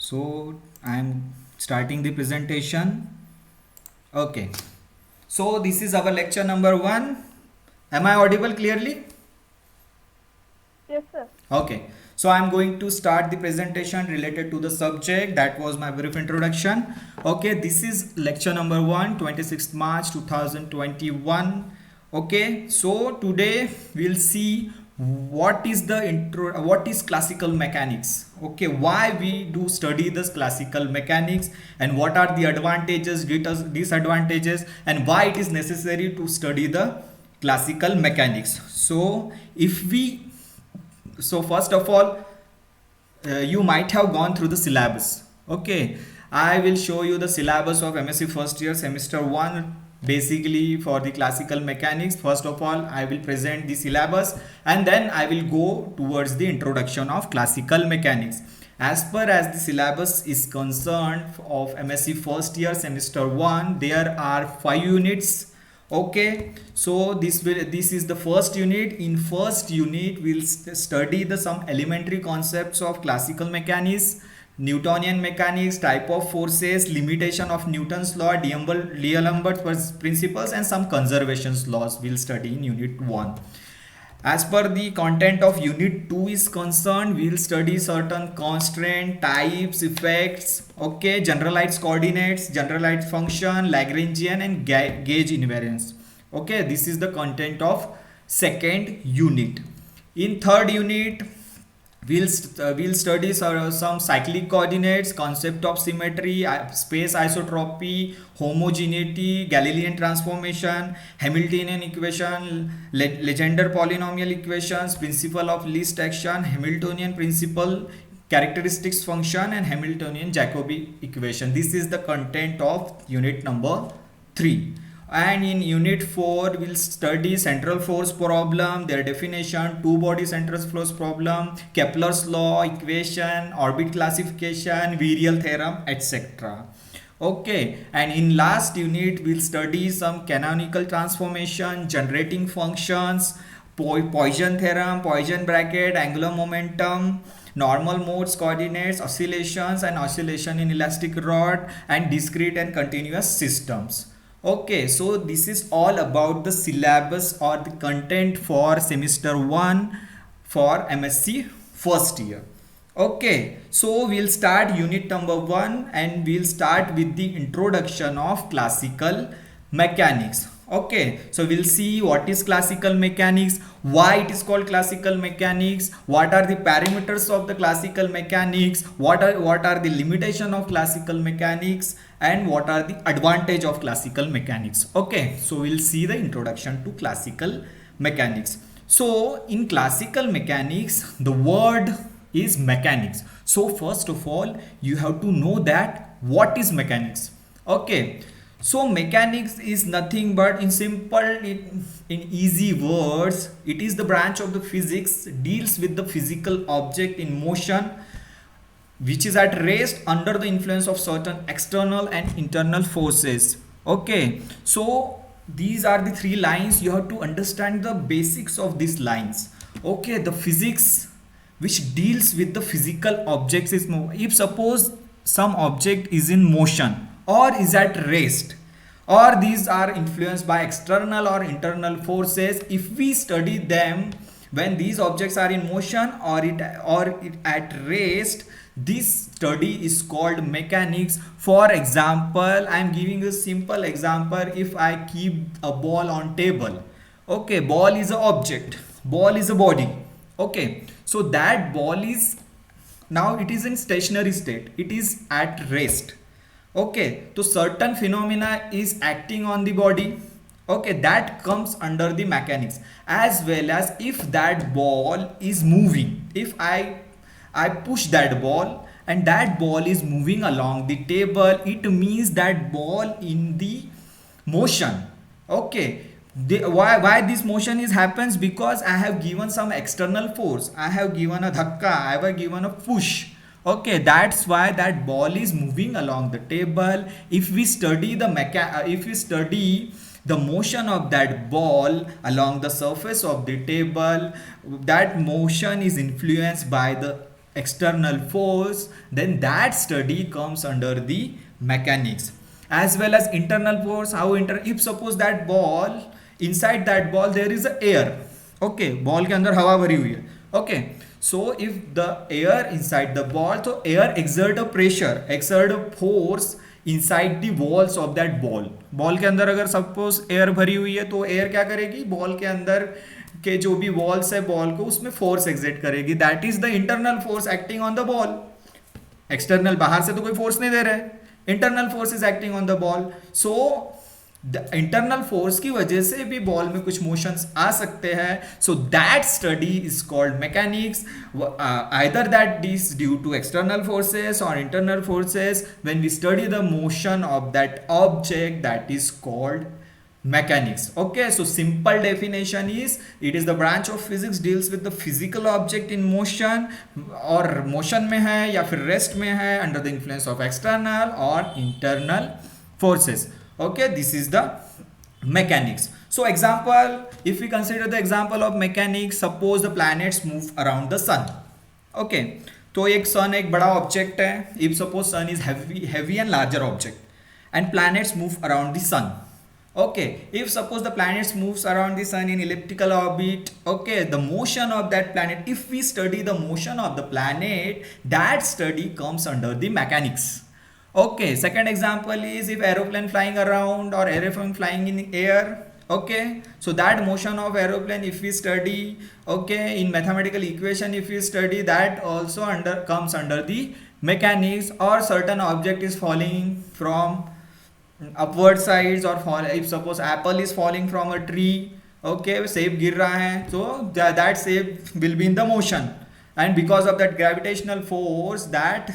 So I'm starting the presentation. Okay. So this is our lecture number 1. Am I audible clearly? Yes, sir. Okay. So I'm going to start the presentation related to the subject. That was my brief introduction. Okay, this is lecture number 1, 26th March 2021. Okay, so today we'll see what is classical mechanics. Okay, why we do study this classical mechanics, and what are the advantages, disadvantages, and why it is necessary to study the classical mechanics. So first of all, you might have gone through the syllabus. Okay, I will show you the syllabus of MSc first year semester 1. Basically, for the classical mechanics, first of all I will present the syllabus, and then I will go towards the introduction of classical mechanics. As per as the syllabus is concerned of MSc first year semester 1, there are 5 units. Okay, so this is the first unit. In first unit we'll study the some elementary concepts of classical mechanics, Newtonian mechanics, type of forces, limitation of Newton's law, D'Alembert's principles, and some conservation laws we'll study in unit 1. As per the content of unit 2 is concerned, we'll study certain constraint, types, effects, okay, generalized coordinates, generalized function, Lagrangian, and gauge invariance. Okay, this is the content of second unit. In third unit, we'll study some cyclic coordinates, concept of symmetry, space isotropy, homogeneity, Galilean transformation, Hamiltonian equation, Legendre polynomial equations, principle of least action, Hamiltonian principle, characteristics function, and Hamiltonian Jacobi equation. This is the content of unit number 3. And in unit 4 we'll study central force problem, their definition, two body central force problem, Kepler's law, equation, orbit classification, virial theorem, etc. Okay, and in last unit we'll study some canonical transformation, generating functions, Poisson theorem, Poisson bracket, angular momentum, normal modes, coordinates, oscillations, and oscillation in elastic rod, and discrete and continuous systems. Okay, so this is all about the syllabus or the content for semester 1 for MSc first year. Okay, so we'll start unit number 1, and we'll start with the introduction of classical mechanics. Okay, so we'll see what is classical mechanics, why it is called classical mechanics, what are the parameters of the classical mechanics, what are the limitation of classical mechanics, and what are the advantage of classical mechanics. Okay, so we'll see the introduction to classical mechanics. So in classical mechanics, the word is mechanics. So first of all, you have to know that what is mechanics. Okay, so mechanics is nothing but, in simple, in easy words, it is the branch of the physics deals with the physical object in motion which is at rest under the influence of certain external and internal forces. Okay, so these are the 3 lines. You have to understand the basics of these lines. Okay, the physics which deals with the physical objects is if suppose some object is in motion or is at rest, or these are influenced by external or internal forces, if we study them when these objects are in motion or it at rest, this study is called mechanics. For example, I am giving a simple example. If I keep a ball on table, okay, ball is an object, ball is a body. Okay, so that ball is, now it is in stationary state, it is at rest. Okay, so certain phenomena is acting on the body. Okay, that comes under the mechanics. As well as if that ball is moving, if I push that ball and that ball is moving along the table, it means that ball in the motion. Okay, why this motion is happens? Because I have given some external force, I have given a dhakka, I have given a push. Okay, that's why that ball is moving along the table. If we study the motion of that ball along the surface of the table, that motion is influenced by the external force, then that study comes under the mechanics. As well as internal force, if suppose that ball, inside that ball there is a air, okay, ball के अंदर हवा भरी हुई है, okay, so if the air inside the ball, तो air exert a pressure, exert a force inside the walls of that ball. Ball के अंदर अगर सपोज एयर भरी हुई है तो एयर क्या करेगी, बॉल के अंदर के जो भी वॉल्स है बॉल को उसमें फोर्स एग्जिट करेगी, that is the internal force acting on the ball. External बाहर से तो कोई फोर्स नहीं दे रहा है, internal force is acting on the ball. So the internal force की वजह से भी बॉल में कुछ मोशंस आ सकते हैं. So that study is called mechanics. Either that is due to external forces और internal forces. When we study the motion of that object, that is called mechanics. Okay, so simple definition is, it is the branch of physics deals with the physical object in motion, और motion में है या फिर rest में है under the influence of external or internal forces. Okay, this is the mechanics. So example, if we consider the example of mechanics, suppose the planets move around the sun. Okay, तो एक sun एक बड़ा object है. If suppose sun is heavy and larger object and planets move around the sun. Okay, if suppose the planets moves around the sun in elliptical orbit, okay, the motion of that planet, if we study the motion of the planet, that study comes under the mechanics. Okay, second example is if aeroplane flying around or aeroplane flying in air. Okay, so that motion of aeroplane if we study, okay, in mathematical equation if we study, that also comes under the mechanics. Or certain object is falling from upward sides, or fall, if suppose apple is falling from a tree, okay, सेब गिर रहा है, so that सेब will be in the motion, and because of that gravitational force that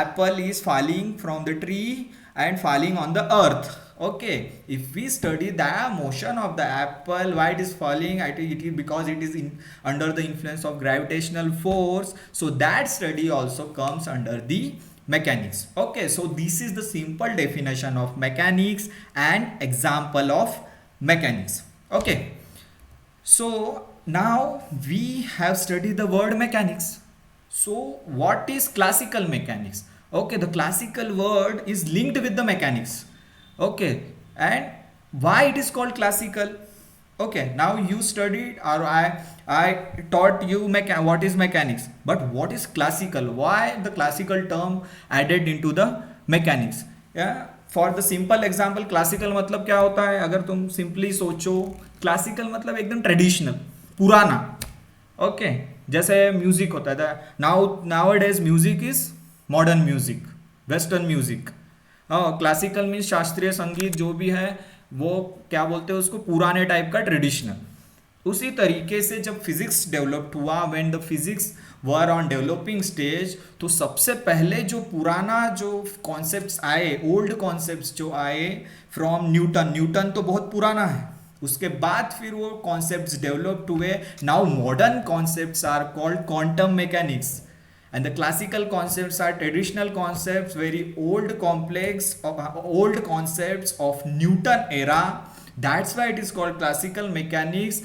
apple is falling from the tree and falling on the earth. Okay, if we study the motion of the apple, why it is falling, it is because it is under the influence of gravitational force. So that study also comes under the mechanics. Okay, so this is the simple definition of mechanics and example of mechanics. Okay, so now we have studied the word mechanics. So what is classical mechanics? Okay, the classical word is linked with the mechanics. Okay, and why it is called classical? Okay, now you studied, or I taught you what is mechanics, but what is classical? Why the classical term added into the mechanics? Yeah, for the simple example, classical मतलब क्या होता है, अगर तुम simply सोचो, classical मतलब एकदम traditional, पुराना. Okay, जैसे म्यूजिक होता है, nowadays music is modern music, western music. Classical means शास्त्रीय संगीत जो भी है वो क्या बोलते हैं उसको, पुराने टाइप का ट्रेडिशनल. उसी तरीके से जब फिजिक्स डेवलप्ड हुआ, when the physics were on developing stage, तो सबसे पहले जो पुराना जो कॉन्सेप्ट्स आए, ओल्ड कॉन्सेप्ट्स जो आए फ्रॉम न्यूटन तो बहुत पुराना है, उसके बाद फिर वो कॉन्सेप्ट्स डेवलप्ड हुए. Now modern concepts are called quantum mechanics. And the classical concepts are traditional concepts, very old concepts of Newton era. That's why it is called classical mechanics,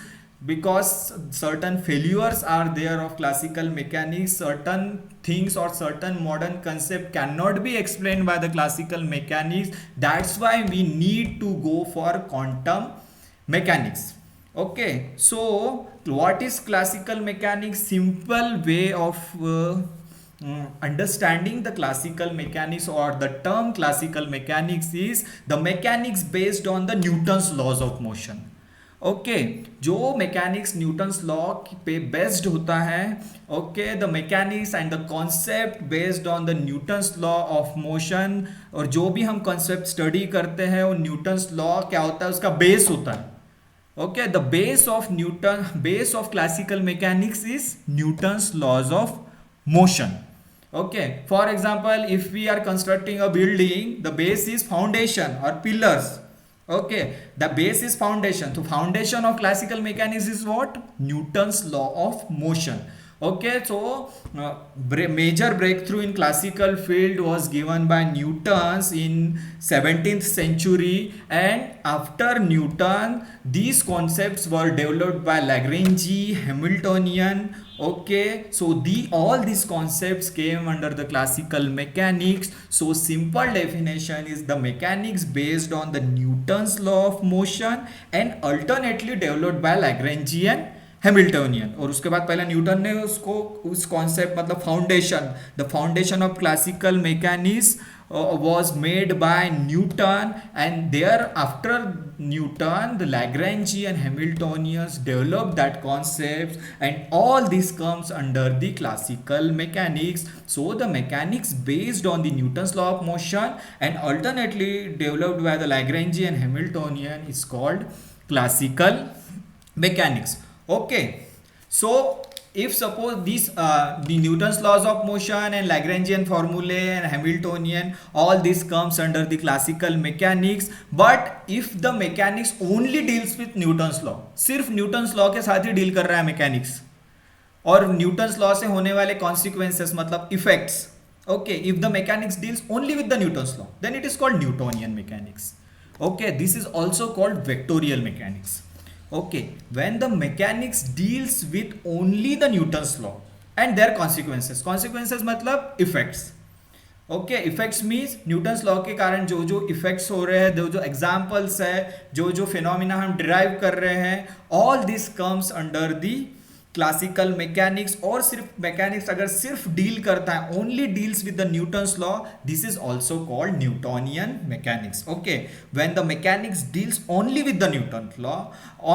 because certain failures are there of classical mechanics. Certain things or certain modern concept cannot be explained by the classical mechanics. That's why we need to go for quantum mechanics. Okay, so what is classical mechanics? Simple way of understanding the classical mechanics, or the term classical mechanics, is the mechanics based on the Newton's laws of motion. Okay, जो mechanics Newton's law पे based होता है, okay, the mechanics and the concept based on the Newton's law of motion, और जो भी हम concept study करते हैं वो Newton's law क्या होता है, उसका base होता है. Okay, the base of classical mechanics is Newton's laws of motion. Okay, for example, if we are constructing a building, the base is foundation or pillars. Okay, the base is foundation. So foundation of classical mechanics is what? Newton's law of motion. Okay, so major breakthrough in classical field was given by Newton's in 17th century, and after Newton these concepts were developed by Lagrange, Hamiltonian. Okay, so the all these concepts came under the classical mechanics. So simple definition is the mechanics based on the Newton's law of motion and alternately developed by Lagrangian, Hamiltonian. और उसके बाद पहले Newton ने उसको उस concept मतलब foundation, the foundation of classical mechanics was made by Newton, and thereafter Newton, the Lagrangian, Hamiltonians developed that concept, and all this comes under the classical mechanics. So the mechanics based on the Newton's law of motion and alternately developed by the Lagrangian, Hamiltonian is called classical mechanics. Okay, so if suppose these the Newton's laws of motion and Lagrangian formulae and Hamiltonian, all this comes under the classical mechanics. But if the mechanics only deals with Newton's law, सिर्फ Newton's law के साथ ही deal कर रहा है mechanics, और Newton's law से होने वाले consequences मतलब effects, okay, if the mechanics deals only with the Newton's law, then it is called Newtonian mechanics. Okay, this is also called vectorial mechanics. Okay, when the mechanics deals with only the Newton's law and their consequences मतलब effects. Okay, effects means Newton's law के कारण जो जो effects हो रहे हैं, जो जो examples है, जो जो phenomena हम derive कर रहे हैं, all this comes under the classical mechanics. और सिर्फ मैकेनिक्स अगर सिर्फ डील करता है, only deals with the Newton's law, this is also called Newtonian mechanics. Okay, when the mechanics deals only with the Newton law,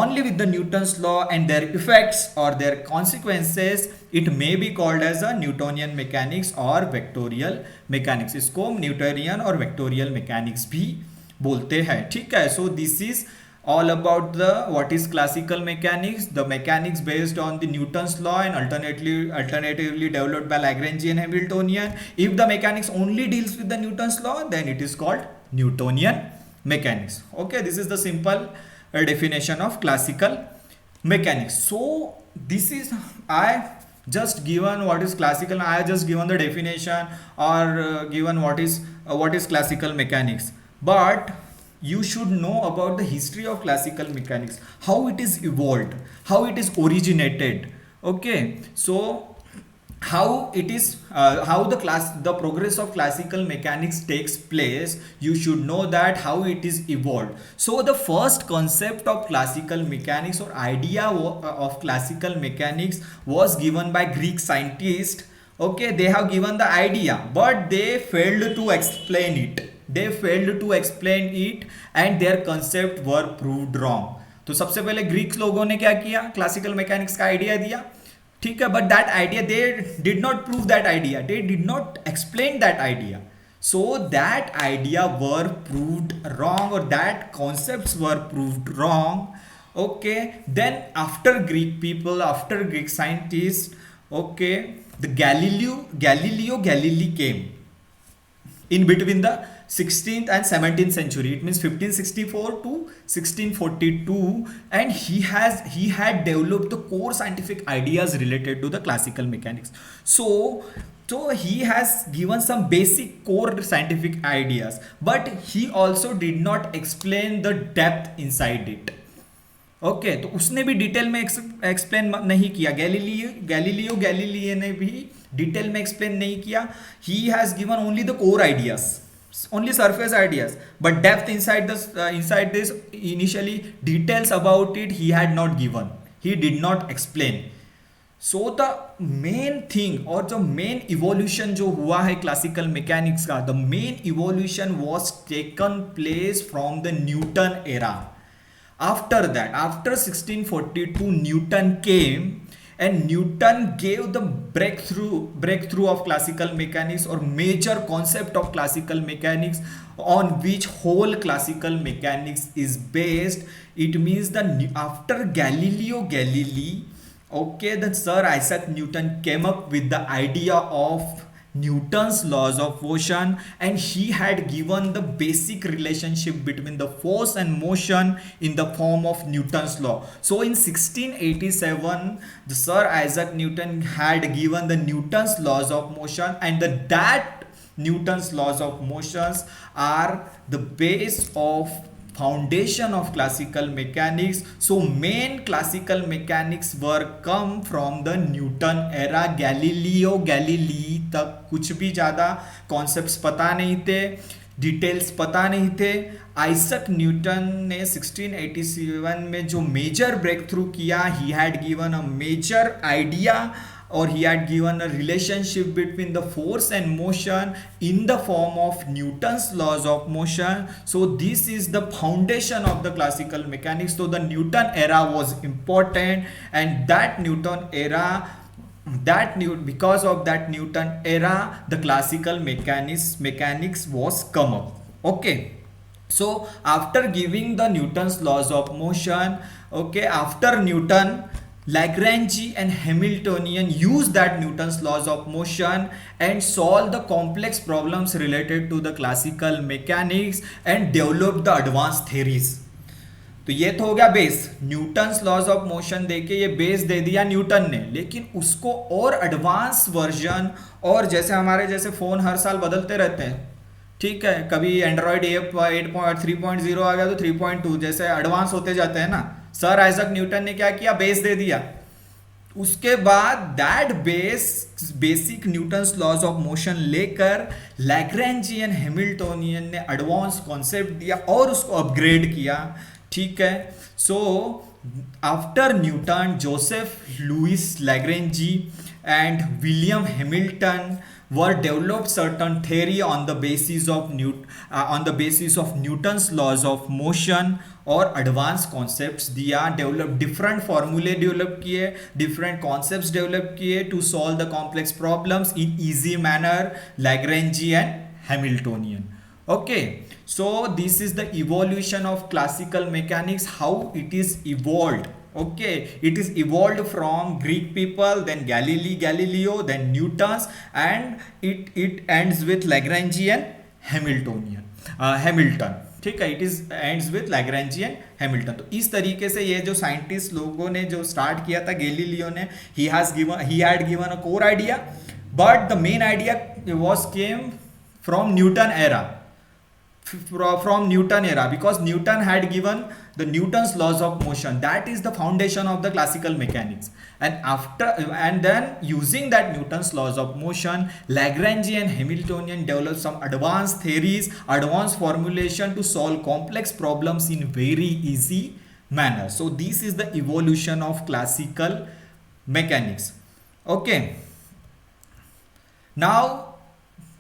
only with the Newton's law and their effects और their consequences, it may be called as a Newtonian mechanics और vectorial mechanics. इसको Newtonian और vectorial mechanics भी बोलते हैं. ठीक है, so this is all about the what is classical mechanics, the mechanics based on the Newton's law and alternatively developed by Lagrangian, Hamiltonian. If the mechanics only deals with the Newton's law, then it is called Newtonian mechanics. Okay, this is the simple definition of classical mechanics. So this is, I just given what is classical, I just given the definition or given what is classical mechanics. But you should know about the history of classical mechanics, how it is evolved, how it is originated. Okay, so how it is how the progress of classical mechanics takes place, you should know that how it is evolved. So the first concept of classical mechanics or idea of classical mechanics was given by Greek scientists. Okay, they have given the idea but they failed to explain it. They failed to explain it and their concept were proved wrong. तो सबसे पहले Greek लोगों ने क्या किया, classical mechanics का idea दिया. ठीक है, but that idea they did not prove that idea, they did not explain that idea. So that idea were proved wrong or that concepts were proved wrong. Okay, then after Greek people, after Greek scientists, okay, the Galileo Galilei came in between the 16th and 17th century. It means 1564 to 1642, and he had developed the core scientific ideas related to the classical mechanics. So he has given some basic core scientific ideas, but he also did not explain the depth inside it. Okay, तो उसने भी detail में explain नहीं किया. Galileo Galileo ने भी detail में explain नहीं किया. He has given only the core ideas, only surface ideas, but depth inside this initially details about it he had not given, he did not explain. So the main thing और जो main evolution जो हुआ है classical mechanics का, the main evolution was taken place from the Newton era. After that, after 1642, Newton came and Newton gave the breakthrough of classical mechanics or major concept of classical mechanics on which whole classical mechanics is based. It means that after Galileo Galilei, okay, the Sir Isaac Newton came up with the idea of Newton's laws of motion, and he had given the basic relationship between the force and motion in the form of Newton's law. So in 1687, the Sir Isaac Newton had given the Newton's laws of motion, and that Newton's laws of motions are the base of foundation of classical mechanics. So main classical mechanics were come from the Newton era. Galileo Galilei तक कुछ भी ज़्यादा concepts पता नहीं थे, details पता नहीं थे. आइजक न्यूटन ने 1687 में जो मेजर ब्रेक थ्रू किया, he had given a major idea, or he had given a relationship between the force and motion in the form of Newton's laws of motion. So this is the foundation of the classical mechanics. So the Newton era was important, and that Newton era, because of that Newton era, the classical mechanics was come up. Okay, so after giving the Newton's laws of motion, okay, after Newton, Lagrange and Hamiltonian used that Newton's laws of motion and solved the complex problems related to the classical mechanics and developed the advanced theories. तो ये तो हो गया base. Newton's laws of motion देके ये base दे दिया Newton ने, लेकिन उसको और एडवांस वर्जन, और जैसे हमारे जैसे फ़ोन हर साल बदलते रहते हैं, ठीक है, कभी एंड्रॉयड 8.3.0 आ गया तो 3.2, जैसे एडवांस होते जाते हैं ना. सर आइजक न्यूटन ने क्या किया, बेस दे दिया. उसके बाद that basic Newton's laws of motion लेकर लैग्रेंजियन हैमिल्टोनियन ने एडवांस कॉन्सेप्ट दिया और उसको अपग्रेड किया. ठीक है. So after Newton, Joseph Louis Lagrange and William Hamilton were developed certain theory on the basis of Newton's laws of motion और advanced concepts दिया, develop different formulae develop किए, different concepts develop किए to solve the complex problems in easy manner, Lagrangian, Hamiltonian. Okay, so this is the evolution of classical mechanics, how it is evolved. Okay, it is evolved from Greek people, then Galileo, then Newton's, and it ends with Lagrangian Hamilton. ठीक है, it is ends with Lagrangian Hamilton. तो इस तरीके से ये जो scientist लोगों ने जो स्टार्ट किया था, गैलीलियो ने, ही had given a core idea, but the main idea was came from Newton era, because Newton had given the Newton's laws of motion. That is the foundation of the classical mechanics. And then using that Newton's laws of motion, Lagrange and Hamiltonian developed some advanced theories, advanced formulation to solve complex problems in very easy manner. So this is the evolution of classical mechanics. Okay, now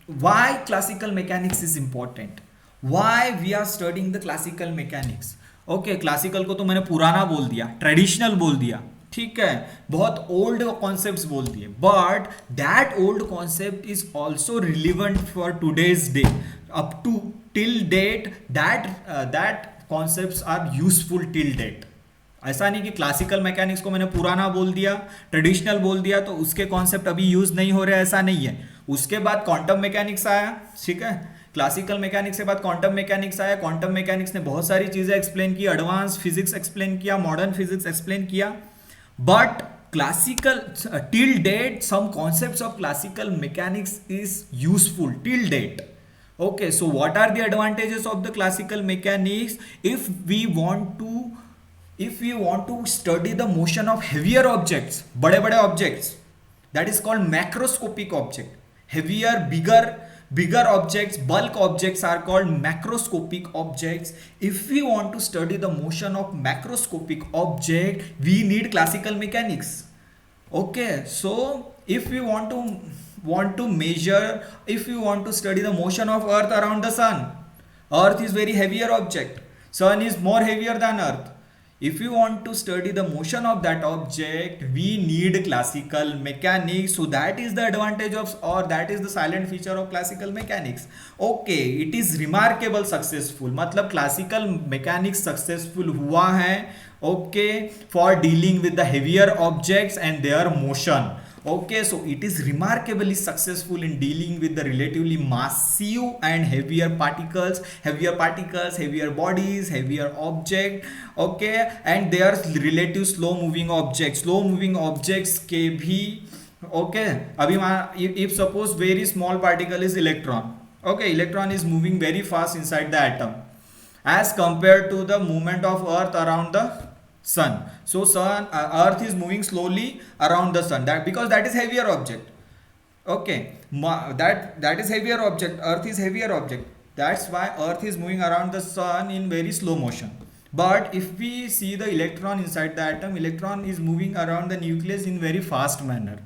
why classical mechanics is important, why we are studying the classical mechanics. Okay, classical को तो मैंने पुराना बोल दिया, traditional बोल दिया, ठीक है, बहुत ओल्ड कॉन्सेप्ट्स बोल दिए, but that old concept is also relevant for today's day. Up to till date that concepts are useful till date. ऐसा नहीं कि क्लासिकल मैकेनिक्स को मैंने पुराना बोल दिया, ट्रेडिशनल बोल दिया, तो उसके कॉन्सेप्ट अभी यूज नहीं हो रहे, ऐसा नहीं है. उसके बाद क्वांटम मैकेनिक्स आया, ठीक है, क्लासिकल मैकेनिक्स के बाद क्वांटम मैकेनिक्स आया. क्वांटम मैकेनिक्स ने बहुत सारी चीज़ें एक्सप्लेन की, एडवांस फिजिक्स एक्सप्लेन किया, मॉडर्न फिजिक्स एक्सप्लेन किया, but classical till date some concepts of classical mechanics is useful till date. Okay, so what are the advantages of the classical mechanics? If we want to study the motion of heavier objects, बड़े objects, that is called macroscopic object. Heavier, bigger objects, bulk objects are called macroscopic objects. If we want to study the motion of macroscopic object, we need classical mechanics. Okay, so if we want to measure, if we want to study the motion of earth around the sun, earth is very heavier object, sun is more heavier than earth. If we want to study the motion of that object, we need classical mechanics. So that is the advantage of, or that is the silent feature of classical mechanics. Okay, it is remarkable successful, मतलब classical mechanics successful हुआ है, okay, for dealing with the heavier objects and their motion. Okay, so it is remarkably successful in dealing with the relatively massive and heavier bodies, heavier object. Okay, and they are relative slow moving objects के भी. Okay, अभी if suppose very small particle is electron. Okay, electron is moving very fast inside the atom as compared to the movement of earth around the sun. So earth is moving slowly around the sun, that because that is heavier object. Okay, that is heavier object, earth is heavier object, that's why earth is moving around the sun in very slow motion. But if we see the electron inside the atom, electron is moving around the nucleus in very fast manner.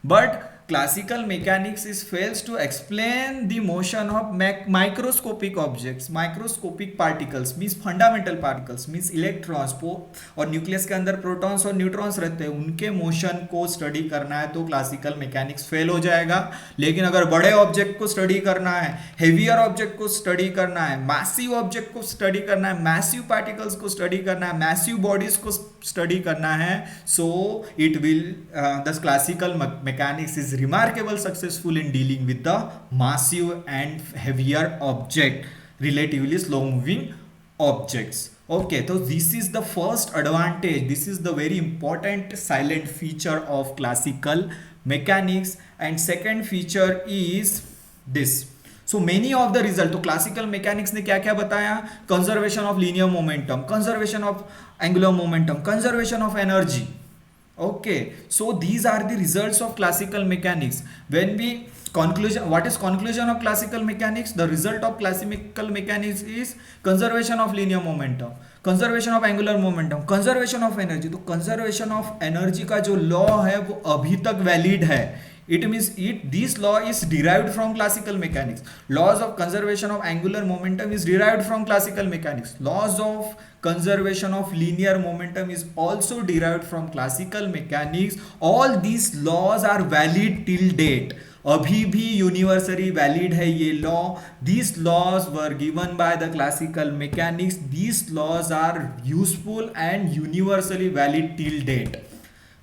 But classical mechanics fails to explain the motion of microscopic objects, microscopic particles means fundamental particles means electrons और nucleus के अंदर protons और neutrons रहते हैं, उनके motion को study करना है तो क्लासिकल मैकेनिक्स फेल हो जाएगा. लेकिन अगर बड़े ऑब्जेक्ट को स्टडी करना है, हेवियर ऑब्जेक्ट को स्टडी करना है, मैसिव ऑब्जेक्ट को स्टडी करना है, मैसिव पार्टिकल्स को स्टडी करना है, मैसिव बॉडीज को स्टडी करना है, so it will the classical mechanics is remarkable successful in dealing with the massive and heavier object, relatively slow moving objects. Okay, so this is the first advantage, this is the very important silent feature of classical mechanics. And second feature is this. So many of the result, तो classical mechanics ने क्या क्या बताया? Conservation of linear momentum, conservation of angular momentum, conservation of energy. Okay, so these are the results of classical mechanics. When we conclusion, what is conclusion of classical mechanics? The result of classical mechanics is conservation of linear momentum, conservation of angular momentum, conservation of energy. तो conservation of energy का जो law है वो अभी तक valid है. It means this law is derived from classical mechanics. Laws of conservation of angular momentum is derived from classical mechanics. Laws of conservation of linear momentum is also derived from classical mechanics. All these laws are valid till date. अभी भी universally valid है ये law. These laws were given by the classical mechanics. These laws are useful and universally valid till date.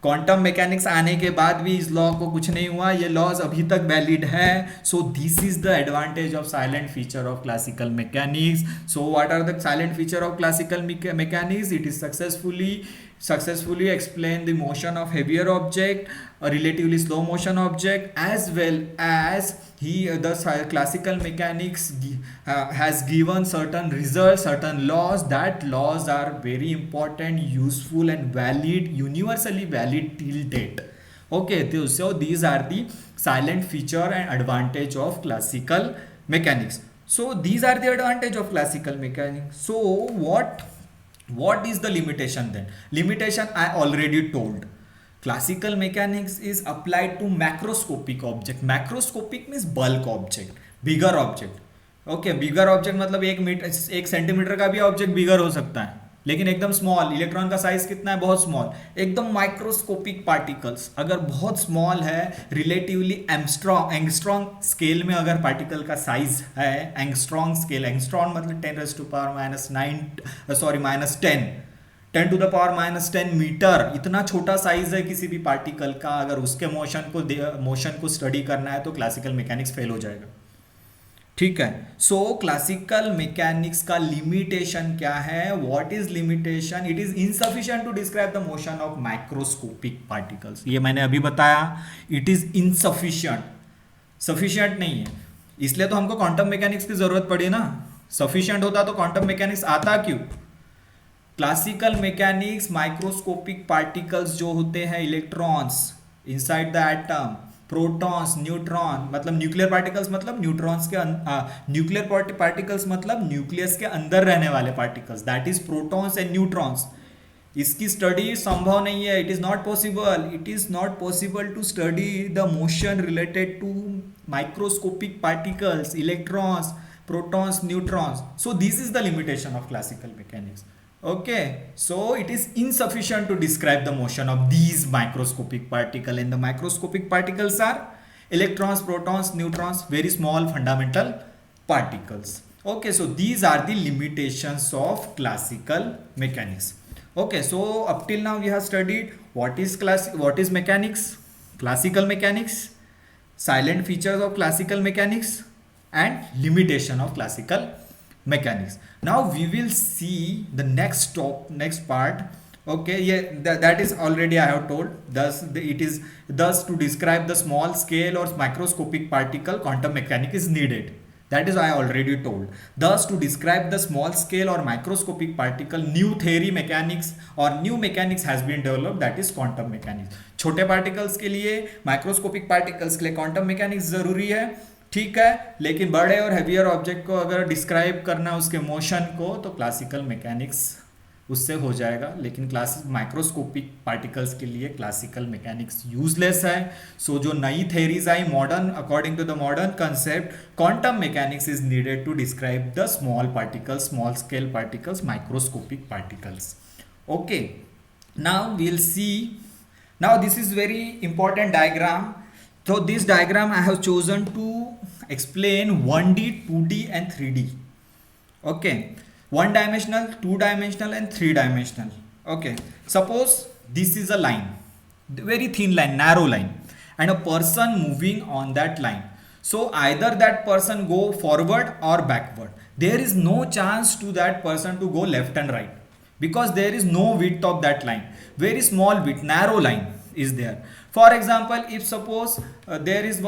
Quantum mechanics आने के बाद भी इस law को कुछ नहीं हुआ, ये लॉज अभी तक वैलिड है. So this is the advantage of salient feature of classical mechanics. So what are the salient feature of classical mechanics? It is successfully explain the motion of heavier object, a relatively slow motion object, as well as the classical mechanics has given certain results, certain laws. That laws are very important, useful and valid, universally valid till date. Okay, so these are the silent feature and advantage of classical mechanics. So these are the advantage of classical mechanics. So what is the limitation then? Limitation I already told. Classical mechanics is applied to macroscopic object. Macroscopic means bulk object, bigger object. Okay, bigger object मतलब 1 centimetre का भी object बिगर हो सकता है, लेकिन एकदम small. Electron का size कितना है? बहुत स्मॉल. एकदम माइक्रोस्कोपिक पार्टिकल्स अगर बहुत स्मॉल है, रिलेटिवली एंगस्ट्रॉन स्केल में अगर पार्टिकल का साइज है, एंगस्ट्रॉन स्केल, एंगस्ट्रॉन मतलब 10 to the power minus 10 metre, इतना छोटा साइज है किसी भी पार्टिकल का. अगर उसके मोशन को स्टडी करना है तो क्लासिकल मैकेनिक्स फेल हो जाएगा. ठीक है. सो क्लासिकल मैकेनिक्स का लिमिटेशन क्या है? What is limitation? It is insufficient to describe the motion of microscopic particles. ये मैंने अभी बताया, इट इज इनसफिशिएंट, सफिशिएंट नहीं है. इसलिए तो हमको क्वांटम मैकेनिक्स की जरूरत पड़ी ना. सफिशिएंट होता तो क्वांटम मैकेनिक्स आता क्यों? क्लासिकल मैकेनिक्स माइक्रोस्कोपिक पार्टिकल्स जो होते हैं, electrons inside the atom, protons, neutron मतलब न्यूक्लियर पार्टिकल्स मतलब न्यूट्रॉन्स के न्यूक्लियर पार्टिकल्स मतलब न्यूक्लियस के अंदर रहने वाले particles, that is protons and neutrons. इसकी स्टडी संभव नहीं है. It is not possible to study the motion related to microscopic particles, electrons, protons, neutrons. So this is the limitation of classical mechanics. Okay, so it is insufficient to describe the motion of these microscopic particles, and the microscopic particles are electrons, protons, neutrons, very small fundamental particles. Okay, so these are the limitations of classical mechanics. Okay, so up till now we have studied what is mechanics, classical mechanics, silent features of classical mechanics, and limitation of classical mechanics. Now we will see the next part. Okay, yeah, that is already I have told. Thus it is thus to describe the small scale or microscopic particle, quantum mechanics is needed. That is I already told. Thus to describe the small scale or microscopic particle, new theory mechanics or new mechanics has been developed, that is quantum mechanics. छोटे particles के लिए, microscopic particles के लिए quantum mechanics जरूरी है, ठीक है, लेकिन बड़े और heavier object को अगर describe करना उसके motion को तो classical mechanics उससे हो जाएगा, लेकिन क्लासिक माइक्रोस्कोपिक पार्टिकल्स के लिए क्लासिकल मैकेनिक्स यूजलेस है. सो जो नई थेरीज आई modern, according to the modern concept, quantum mechanics is needed to describe the small particles, small scale particles, microscopic particles. Okay, now we will see. Now this is very important diagram. So this diagram I have chosen to explain 1D, 2D and 3D. Okay, one dimensional, two dimensional and three dimensional. Okay, suppose this is a line, very thin line, narrow line, and a person moving on that line. So either that person go forward or backward. There is no chance to that person to go left and right because there is no width of that line. Very small width, narrow line is there. For example, if suppose there is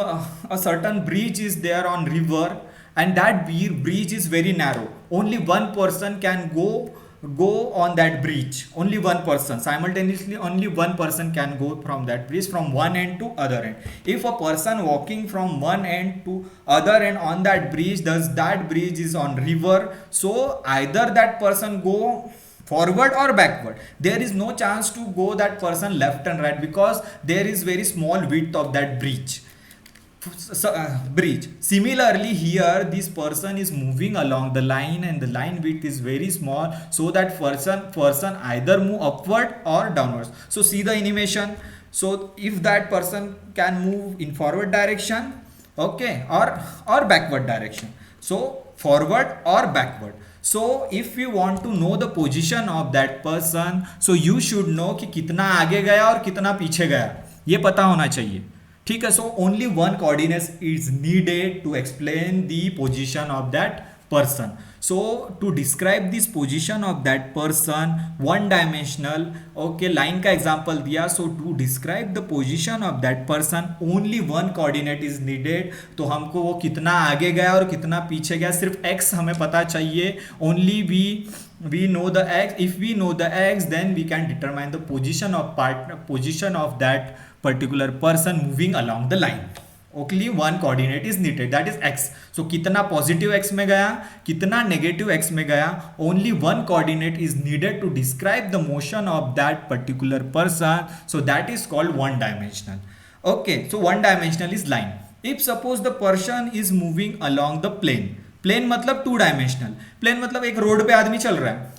a certain bridge is there on river, and that bridge is very narrow, only one person can go on that bridge, only one person simultaneously, only one person can go from that bridge from one end to other end. If a person walking from one end to other end on that bridge, thus that bridge is on river, so either that person go forward or backward. There is no chance to go that person left and right because there is very small width of that bridge. Similarly here this person is moving along the line and the line width is very small, so that person either move upward or downwards. So see the animation. So if that person can move in forward direction, okay, or backward direction, so forward or backward. So if you want to know the position of that person, so you should know कि कितना आगे गया और कितना पीछे गया, ये पता होना चाहिए. ठीक है, so only one coordinate is needed to explain the position of that person. So to describe this position of that person, one dimensional, okay, line का एग्जांपल दिया. So to describe the position of that person only one coordinate is needed. तो हमको वो कितना आगे गया और कितना पीछे गया, सिर्फ एक्स हमें पता चाहिए. Only we know the x. If we know the x, then we can determine the position of that particular person moving along the line. Only one coordinate is needed, that is x. So कितना positive x में गया, कितना negative x में गया, only one coordinate is needed to describe the motion of that particular person. So that is called one dimensional. Okay, so one dimensional is line. If suppose the person is moving along the plane, plane मतलब two dimensional, plane मतलब एक road पे आदमी चल रहा है,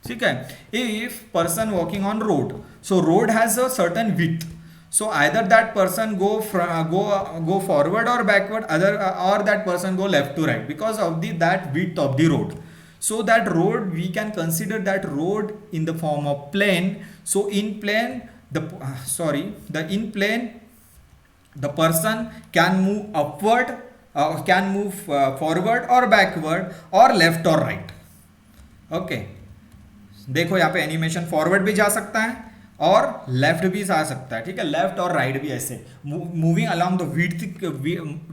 ठीक है. If person walking on road, so road has a certain width, so either that person go forward or backward, or that person go left to right because of that width of the road. So that road, we can consider that road in the form of plane. So in plane in plane the person can move upward, can move forward or backward or left or right. Okay, देखो यहाँ पे animation, forward भी जा सकता है और left भी जा सकता है, ठीक है, लेफ्ट और राइट भी ऐसे मूविंग अलॉन्ग द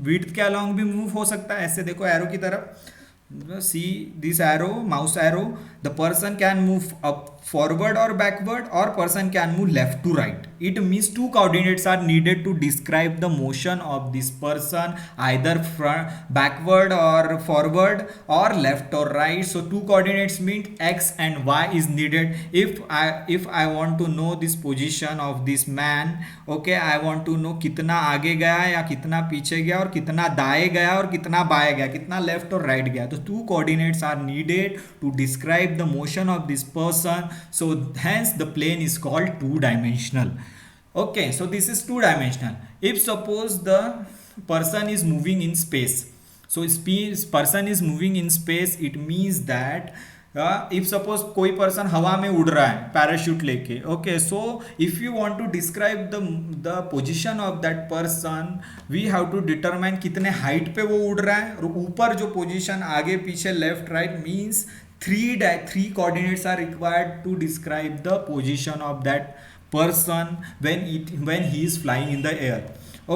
विड्थ के अलॉन्ग भी मूव हो सकता है, ऐसे देखो एरो की तरफ. See this arrow, mouse arrow, the person can move up forward or backward, or person can move left to right. It means two coordinates are needed to describe the motion of this person, either backward or forward or left or right. So two coordinates mean x and y is needed. If I want to know this position of this man, okay, I want to know कितना आगे गया या कितना पीछे गया और कितना दाएं गया और कितना बाएं गया, कितना लेफ्ट और राइट गया. तो two coordinates are needed to describe the motion of this person. So hence the plane is called two dimensional. Okay, so this is two dimensional. If suppose the person is moving in space, so person is moving in space, it means that if suppose कोई person हवा में उड़ रहा है parachute लेके, okay, so if you want to describe the position of that person, we have to determine कितने height पे वो उड़ रहा है, और ऊपर जो पोजीशन आगे पीछे left right means three coordinates are required to describe the position of that person when he is flying in the air.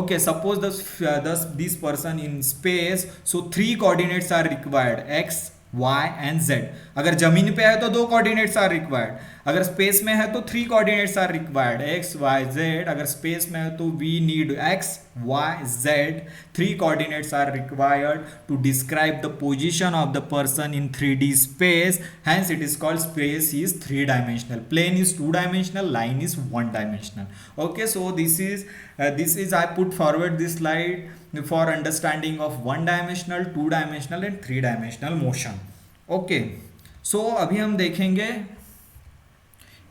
Okay, suppose this person in space, so three coordinates are required, x y and z. अगर जमीन पे है तो दो coordinates are required, अगर space में है तो three coordinates are required, X Y Z. अगर स्पेस में है तो we need X Y Z. Three coordinates are required to describe the position of the person in 3D space. Hence it is called space is three dimensional, plane is two dimensional, line is one dimensional. Okay, so this is I put forward this slide for understanding of one dimensional, two dimensional and three dimensional motion. Okay, so अभी हम देखेंगे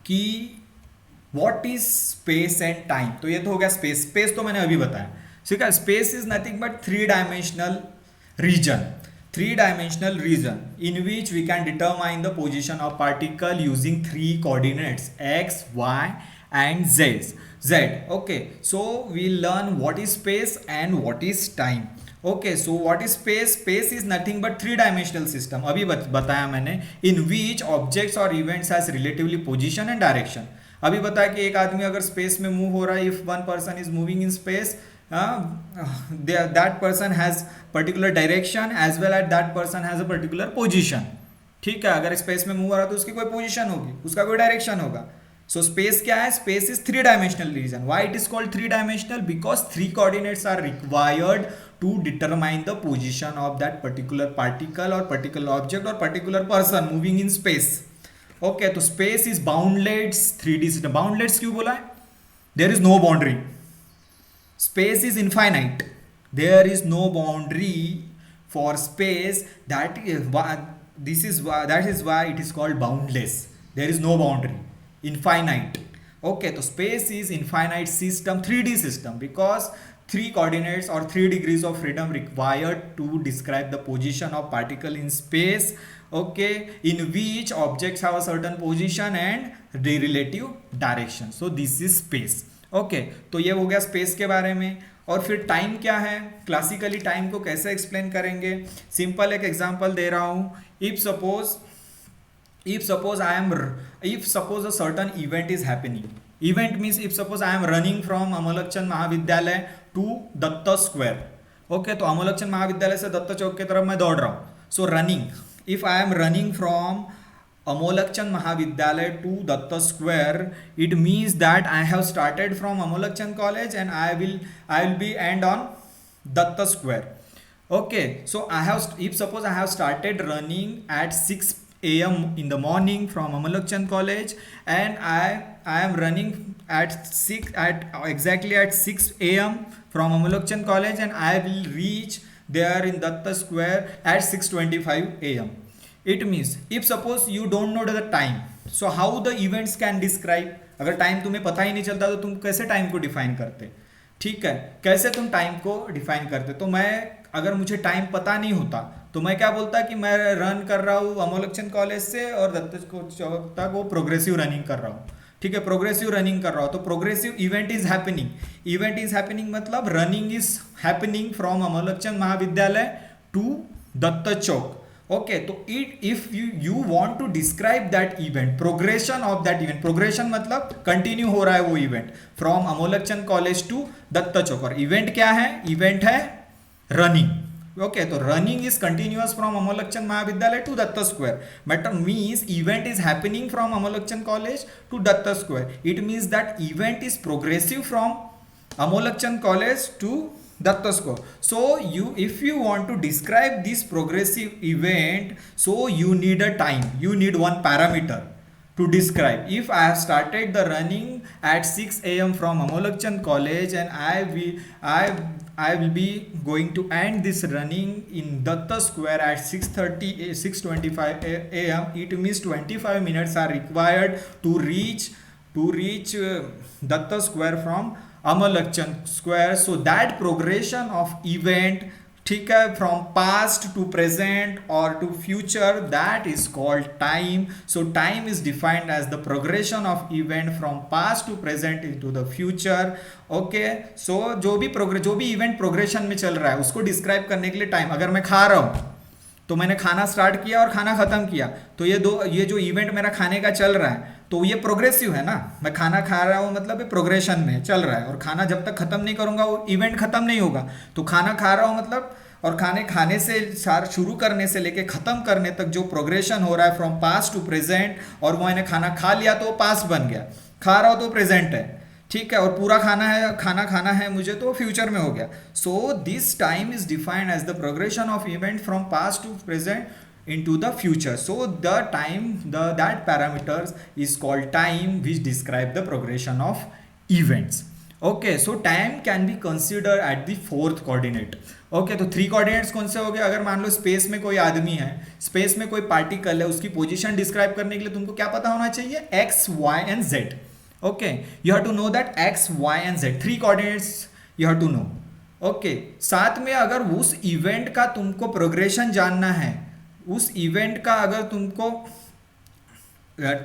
कि what is space and time. तो ये तो हो गया space. Space तो मैंने अभी बताया, ठीक है. Space is nothing but three dimensional region in which we can determine the position of particle using three coordinates x, y and z. Okay, so we learn what is space and what is time. Okay, so what is space? Space is nothing but three dimensional system. अभी बताया मैंने, in which objects or events has relatively position and direction. अभी बताया कि एक आदमी अगर space में मूव हो रहा है, if one person is moving in space, that person has particular direction as well as that person has a particular position. ठीक है, अगर स्पेस में मूव हो रहा है तो उसकी कोई पोजीशन होगी, उसका कोई डायरेक्शन होगा. So space क्या है? Space is three dimensional region. Why it is called three dimensional? Because three coordinates are required to determine the position of that particular particle or particular object or particular person moving in space. Okay, तो space is boundless 3D system. Boundless क्यों बोला है? There is no boundary. Space is infinite. There is no boundary for space. That is why it is called boundless. There is no boundary. Infinite. Okay, so space is infinite system, 3D system, because three coordinates or 3 degrees of freedom required to describe the position of particle in space. Okay, in which objects have a certain position and the relative direction. So this is space. Okay, तो ये हो गया space के बारे में. और फिर time क्या है? क्लासिकली टाइम को कैसे एक्सप्लेन करेंगे? सिंपल एक एग्जांपल दे रहा हूँ. if suppose a certain event is happening. Event means if suppose I am running from Amolakchand महाविद्यालय to दत्त स्क्वायर. ओके, तो अमोलकचंद महाविद्यालय से दत्त चौक की तरफ मैं दौड़ रहा हूँ. So running, if I am running from Amolakchand Mahavidyalaya to Datta square, it means that I have started from Amolakchand College and I will be end on Datta Square. Okay, so if suppose I have started running at 6 a.m. in the morning from Amolakchand College and I am running exactly at 6 a.m. from Amolakchand College and I will reach there in Datta Square at 6:25 a.m. It means if suppose you don't know the time, so how the events can describe. अगर time तुम्हें पता ही नहीं चलता तो तुम कैसे time को define करते? ठीक है, कैसे तुम टाइम को डिफाइन करते? तो अगर मुझे टाइम पता नहीं होता तो मैं क्या बोलता कि मैं रन कर रहा हूँ अमोलकचंद कॉलेज से और दत्त चौक तक वो प्रोग्रेसिव रनिंग कर रहा हूँ. ठीक है, प्रोग्रेसिव रनिंग कर रहा हूँ. तो प्रोग्रेसिव इवेंट इज हैपनिंग मतलब running is happening from Amolakchand Mahavidyalaya to Datta Chowk. Okay, तो if you want to describe that event, progression of that event, progression मतलब कंटिन्यू हो रहा है वो event from Amolakchand college to Datta Chowk. और इवेंट क्या है? इवेंट है running. Okay, so running is continuous from Amolakchand Mahavidyalaya to Datta Square. But means event is happening from Amolakchand College to Datta Square. It means that event is progressive from Amolakchand College to Datta Square. So if you want to describe this progressive event, so you need a time. You need one parameter to describe. If I have started the running at 6 a.m. from Amolakchand College and I will be going to end this running in Datta Square at 6:25 a.m. It means 25 minutes are required to reach Datta Square from Amolakchand Square. So that progression of event, ठीक है, from past to present और to future, that is called time. So time is defined as the progression of event from past to present into the future. Okay, so जो भी event progression में चल रहा है उसको डिस्क्राइब करने के लिए टाइम. अगर मैं खा रहा हूं तो मैंने खाना स्टार्ट किया और खाना खत्म किया, तो ये जो इवेंट मेरा खाने का चल रहा है तो ये प्रोग्रेसिव है ना. मैं खाना खा रहा हूँ मतलब ये प्रोग्रेशन में चल रहा है, और खाना जब तक खत्म नहीं करूंगा वो इवेंट खत्म नहीं होगा. तो खाना खा रहा हूँ मतलब, और खाने से शुरू करने से लेके खत्म करने तक जो प्रोग्रेशन हो रहा है फ्रॉम पास्ट टू प्रेजेंट, और वो मैंने खाना खा लिया तो पास्ट बन गया, खा रहा हो तो प्रेजेंट है, ठीक है, और पूरा खाना खाना है मुझे तो फ्यूचर में हो गया. So this time is defined as the progression of event from past to present into the future. So the time, that parameters is called time, which describe the progression of events. Okay, so time can be considered at the fourth coordinate. Okay, तो three coordinates कौन से हो गए? अगर मान लो space में कोई आदमी है, स्पेस में कोई पार्टिकल है, उसकी पोजीशन डिस्क्राइब करने के लिए तुमको क्या पता होना चाहिए? x, y and z. Okay, you have to know that x, y and z, three coordinates you have to know. Okay, साथ में अगर उस इवेंट का तुमको प्रोग्रेशन जानना है, उस इवेंट का अगर तुमको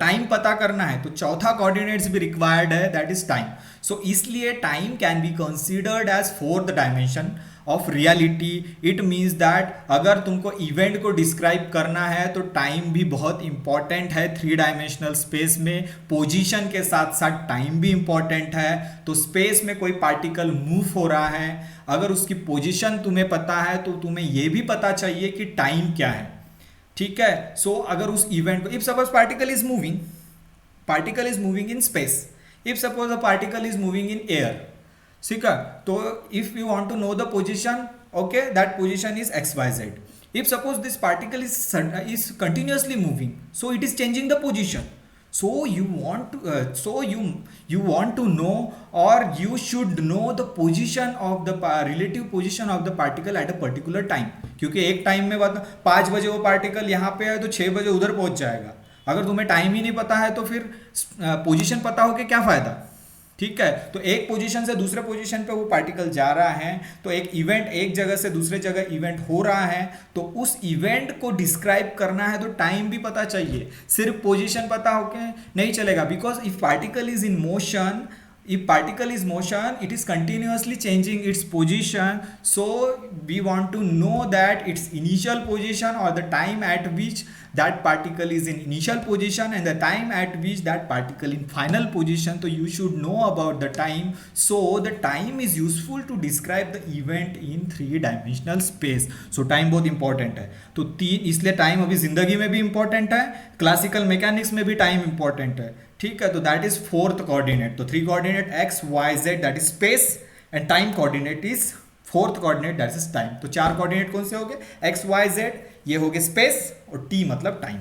टाइम पता करना है, तो चौथा कोऑर्डिनेट्स भी रिक्वायर्ड है, दैट इज टाइम. सो इसलिए time can be considered as fourth dimension of reality. It means that अगर तुमको इवेंट को डिस्क्राइब करना है तो टाइम भी बहुत इंपॉर्टेंट है. थ्री डायमेंशनल स्पेस में पोजीशन के साथ साथ टाइम भी इंपॉर्टेंट है. तो स्पेस में कोई पार्टिकल मूव हो रहा है, अगर उसकी पोजीशन तुम्हें पता है तो तुम्हें यह भी पता चाहिए कि टाइम क्या है, ठीक है. सो अगर उस इवेंट को, if suppose particle is moving in space, if suppose a particle is moving in air, ठीक है, तो if you want to know the position, okay, that position is X Y Z. If suppose this particle is continuously moving, so it is changing the position. So you want to know, or you should know the position of the relative position of the particle at a particular time. क्योंकि एक time में 5 बजे वो particle यहाँ पे है तो 6 बजे उधर पहुंच जाएगा. अगर तुम्हें टाइम ही नहीं पता है तो फिर पोजीशन पता हो के क्या फायदा, ठीक है. तो एक पोजीशन से दूसरे पोजीशन पे वो पार्टिकल जा रहा है, तो एक इवेंट एक जगह से दूसरे जगह इवेंट हो रहा है, तो उस इवेंट को डिस्क्राइब करना है तो टाइम भी पता चाहिए. सिर्फ पोजीशन पता हो के नहीं चलेगा, because if particle is in motion, it is continuously changing its position. So we want to know that its initial position, or the time at which that particle is in initial position, and the time at which that particle in final position. So you should know about the time. So the time is useful to describe the event in three dimensional space. So time बहुत important है. तो इसलिए time अभी जिंदगी में भी important है, classical mechanics में भी टाइम इंपॉर्टेंट है, ठीक है. तो दैट इज फोर्थ कोऑर्डिनेट. तो three coordinate X Y Z, that is space, and time coordinate is fourth coordinate, that is time. तो चार कोऑर्डिनेट कौन से हो गए? एक्स वाई जेड, ये हो गए स्पेस, और टी मतलब टाइम,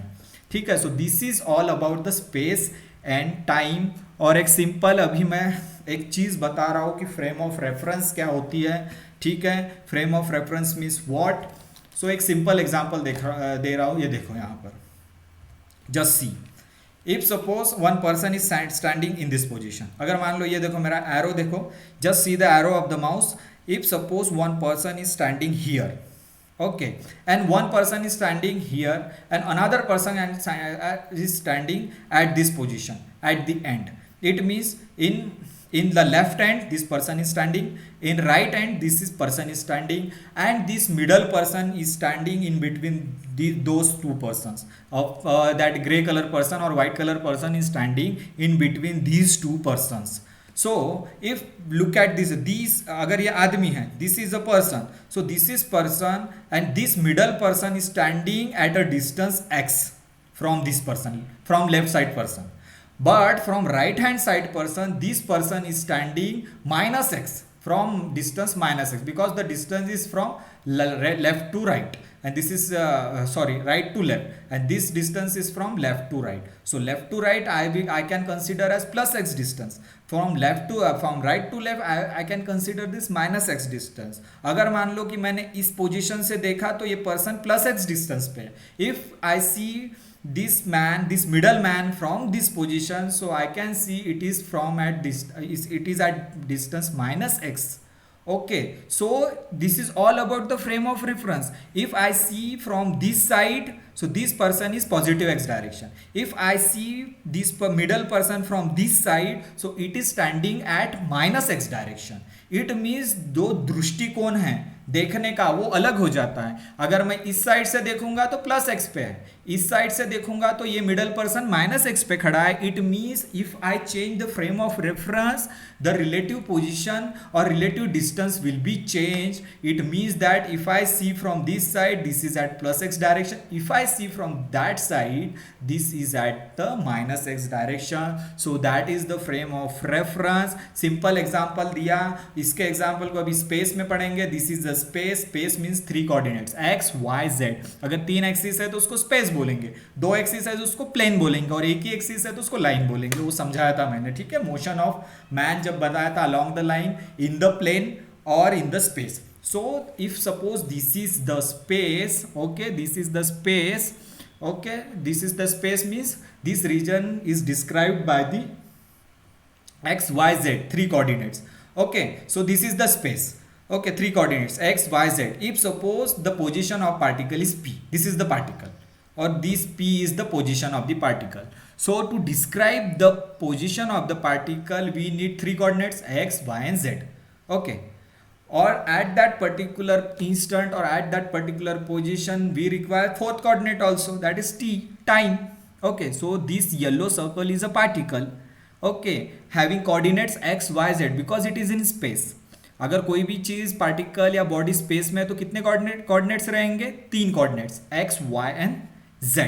ठीक है. So this is all about the space and time. और एक सिंपल अभी मैं एक चीज बता रहा हूँ कि फ्रेम ऑफ रेफरेंस क्या होती है, ठीक है. Frame of reference means what. So एक सिंपल एग्जांपल दे रहा हूँ, ये देखो यहाँ पर. Just see, if suppose one person is standing in this position. अगर मान लो ये देखो मेरा एरो, देखो, just see the arrow of the mouse. If suppose one person is standing here, okay, and one person is standing here, and another person is standing at this position at the end. It means in the left hand this person is standing, in right hand this person is standing, and this middle person is standing in between those two persons. That gray color person or white color person is standing in between these two persons. So if look at these अगर ये आदमी है, this is a person, so this is person, and this middle person is standing at a distance x from this person, from left side person. But from right hand side person, this person is standing minus x, from distance minus x, because the distance is from left to right, and this is right to left, and this distance is from left to right. So left to right I can consider as plus x distance. From right to left I can consider this minus x distance. अगर मान लो कि मैंने इस position से देखा तो ये person plus x distance पे है. If I see this middle man from this position, so I can see it is at distance minus x. Okay, so this is all about the frame of reference. If I see from this side, so this person is positive x direction. If I see this middle person from this side, so it is standing at minus x direction. It means दो दृष्टिकोण हैं देखने का वो अलग हो जाता है. अगर मैं इस साइड से देखूंगा तो प्लस एक्स पे है, इस साइड से देखूंगा तो ये मिडल पर्सन माइनस एक्स पे खड़ा है. It means if I change the frame of reference, the relative position और relative distance will be changed. It means that if I see from this side, this is at plus x direction. If I see from that side, this is at the minus x direction. So that is the frame of reference. Simple example दिया. इसके example को अभी space में पढ़ेंगे. This is the space. Space means three coordinates x, y, z. अगर तीन axis है तो उसको space बोलेंगे, दो एक्सिस है तो उसको प्लेन बोलेंगे, और एक ही एक्सिस है तो उसको लाइन बोलेंगे. वो समझाया था मैंने, ठीक है. मोशन ऑफ मैन जब बताया था along the line, in the plane or in the space. So if suppose this is the space, okay, this is the space, okay, this is the space means this region is described by the x, y, z, three coordinates. Okay, so this is the space. Okay, three coordinates x, y, z. If suppose the position of particle is p, this is the particle, or this p is the position of the particle. So to describe the position of the particle, we need three coordinates x, y, and z. Okay, or at that particular instant or at that particular position we require fourth coordinate also, that is t, time. Okay, so this yellow circle is a particle, okay, having coordinates x, y, z because it is in space. अगर कोई भी चीज particle या body space में है तो कितने coordinates रहेंगे? तीन coordinates x, y and z.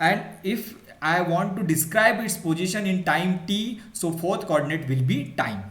And if I want to describe its position in time t, so fourth coordinate will be time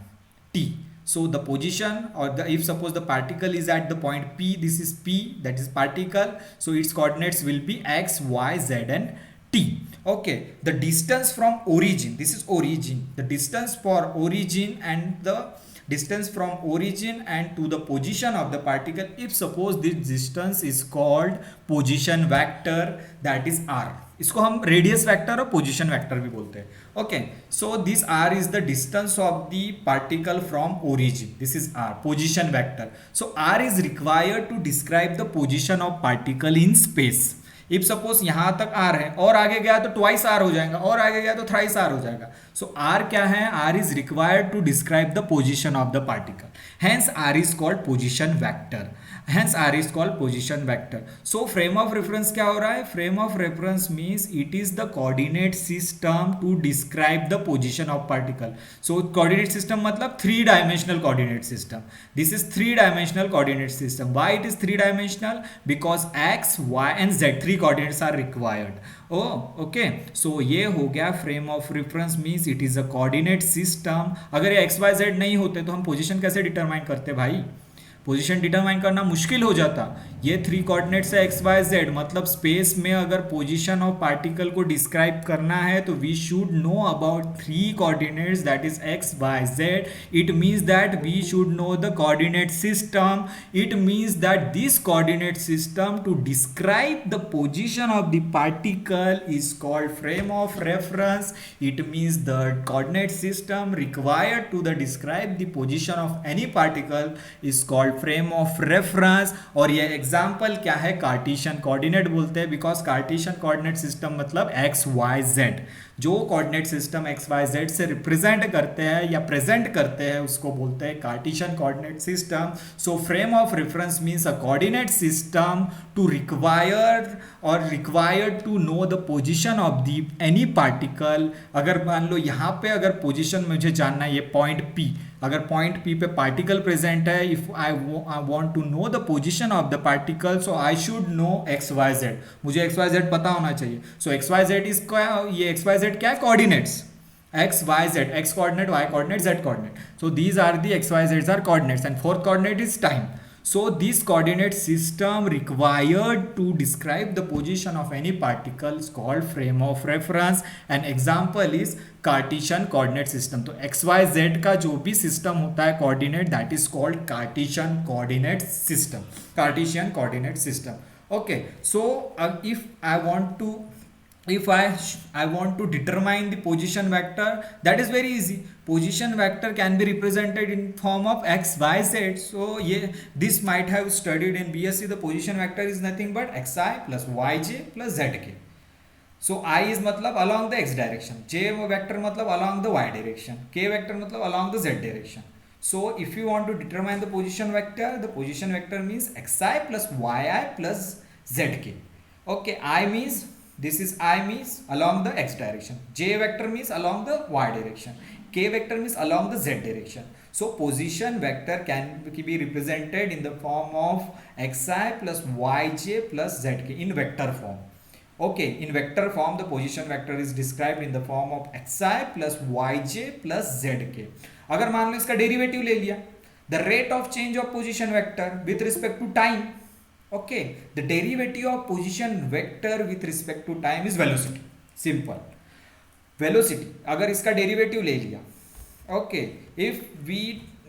t. So the position, or the, if suppose the particle is at the point p, this is p, that is particle, so its coordinates will be x, y, z and t. Okay, the distance from origin, this is origin, the distance for origin and the distance from origin and to the position of the particle, if suppose this distance is called position vector, that is r. इसको हम radius vector और position vector भी बोलते हैं. Okay, so this R is the distance of the particle from origin, this is R, position vector. So R is required to describe the position of particle in space. If suppose यहां तक are है और आगे गया तो twice are हो जाएगा, और आगे गया तो थ्राइस आर हो जाएगा. सो आर क्या है? R is required to describe the position of the particle, hence R is called position vector, hence r is called position vector. So frame of reference क्या हो रहा है? Frame of reference means it is the coordinate system to describe the position of particle. So coordinate system मतलब three dimensional coordinate system. This is three dimensional coordinate system. Why it is three dimensional? Because x, y and z three coordinates are required. Oh, okay. So ये हो गया frame of reference means it is a coordinate system. अगर ये x, y, z नहीं होते तो हम position कैसे determine करते भाई? पोजीशन डिटरमाइन करना मुश्किल हो जाता. ये थ्री कोऑर्डिनेट्स है एक्स, वाई, जेड, मतलब स्पेस में अगर पोजीशन ऑफ पार्टिकल को डिस्क्राइब करना है तो we should know about three coordinates, that is X, Y, Z. It means that we should know the coordinate system. It means that this coordinate system to describe the position of the particle is called frame of reference. It means the coordinate system required to the describe the position of any particle is called frame of reference. और ये example क्या है? Cartesian coordinate बोलते हैं, because Cartesian coordinate system मतलब X, Y, Z. जो coordinate system X, Y, Z से represent करते हैं या प्रेजेंट करते हैं उसको बोलते हैं Cartesian coordinate system. So frame of reference means a coordinate system to required to know the position of the any particle. अगर मान लो यहाँ पे अगर पोजीशन मुझे जानना है, ये पॉइंट पी, अगर पॉइंट पी पे पार्टिकल प्रेजेंट है, if I want to know the position of the particle, so I should know X, Y, Z. मुझे एक्स, वाई, जेड पता होना चाहिए. So X, Y, Z is ये X, Y, Z क्या है? Coordinates. x, y, z, x coordinate, y coordinate, z coordinate. So these are the x, y, z are coordinates, and fourth coordinate is time. So this coordinate system required to describe the position of any particle is called frame of reference. An example is Cartesian coordinate system. तो x, y, z का जो भी system होता है coordinate, that is called Cartesian coordinate system. Cartesian coordinate system. Okay, so if I want to if I want to determine the position vector, that is very easy. Position vector can be represented in form of x y z. So yeah, this might have studied in BSc. The position vector is nothing but xi plus yj plus zk. So I is मतलब along the x direction, j vector मतलब along the y direction, k vector मतलब along the z direction. So if you want to determine the position vector means xi plus yi plus zk. Okay, I means this is I means along the x direction, j vector means along the y direction, k vector means along the z direction. So position vector can be represented in the form of xi plus yj plus zk in vector form. Okay, in vector form the position vector is described in the form of xi plus yj plus zk. अगर मान लो इसका derivative ले लिया, the rate of change of position vector with respect to time. Okay, the derivative of position vector with respect to time is velocity. Simple. Velocity अगर इसका derivative ले लिया, okay, if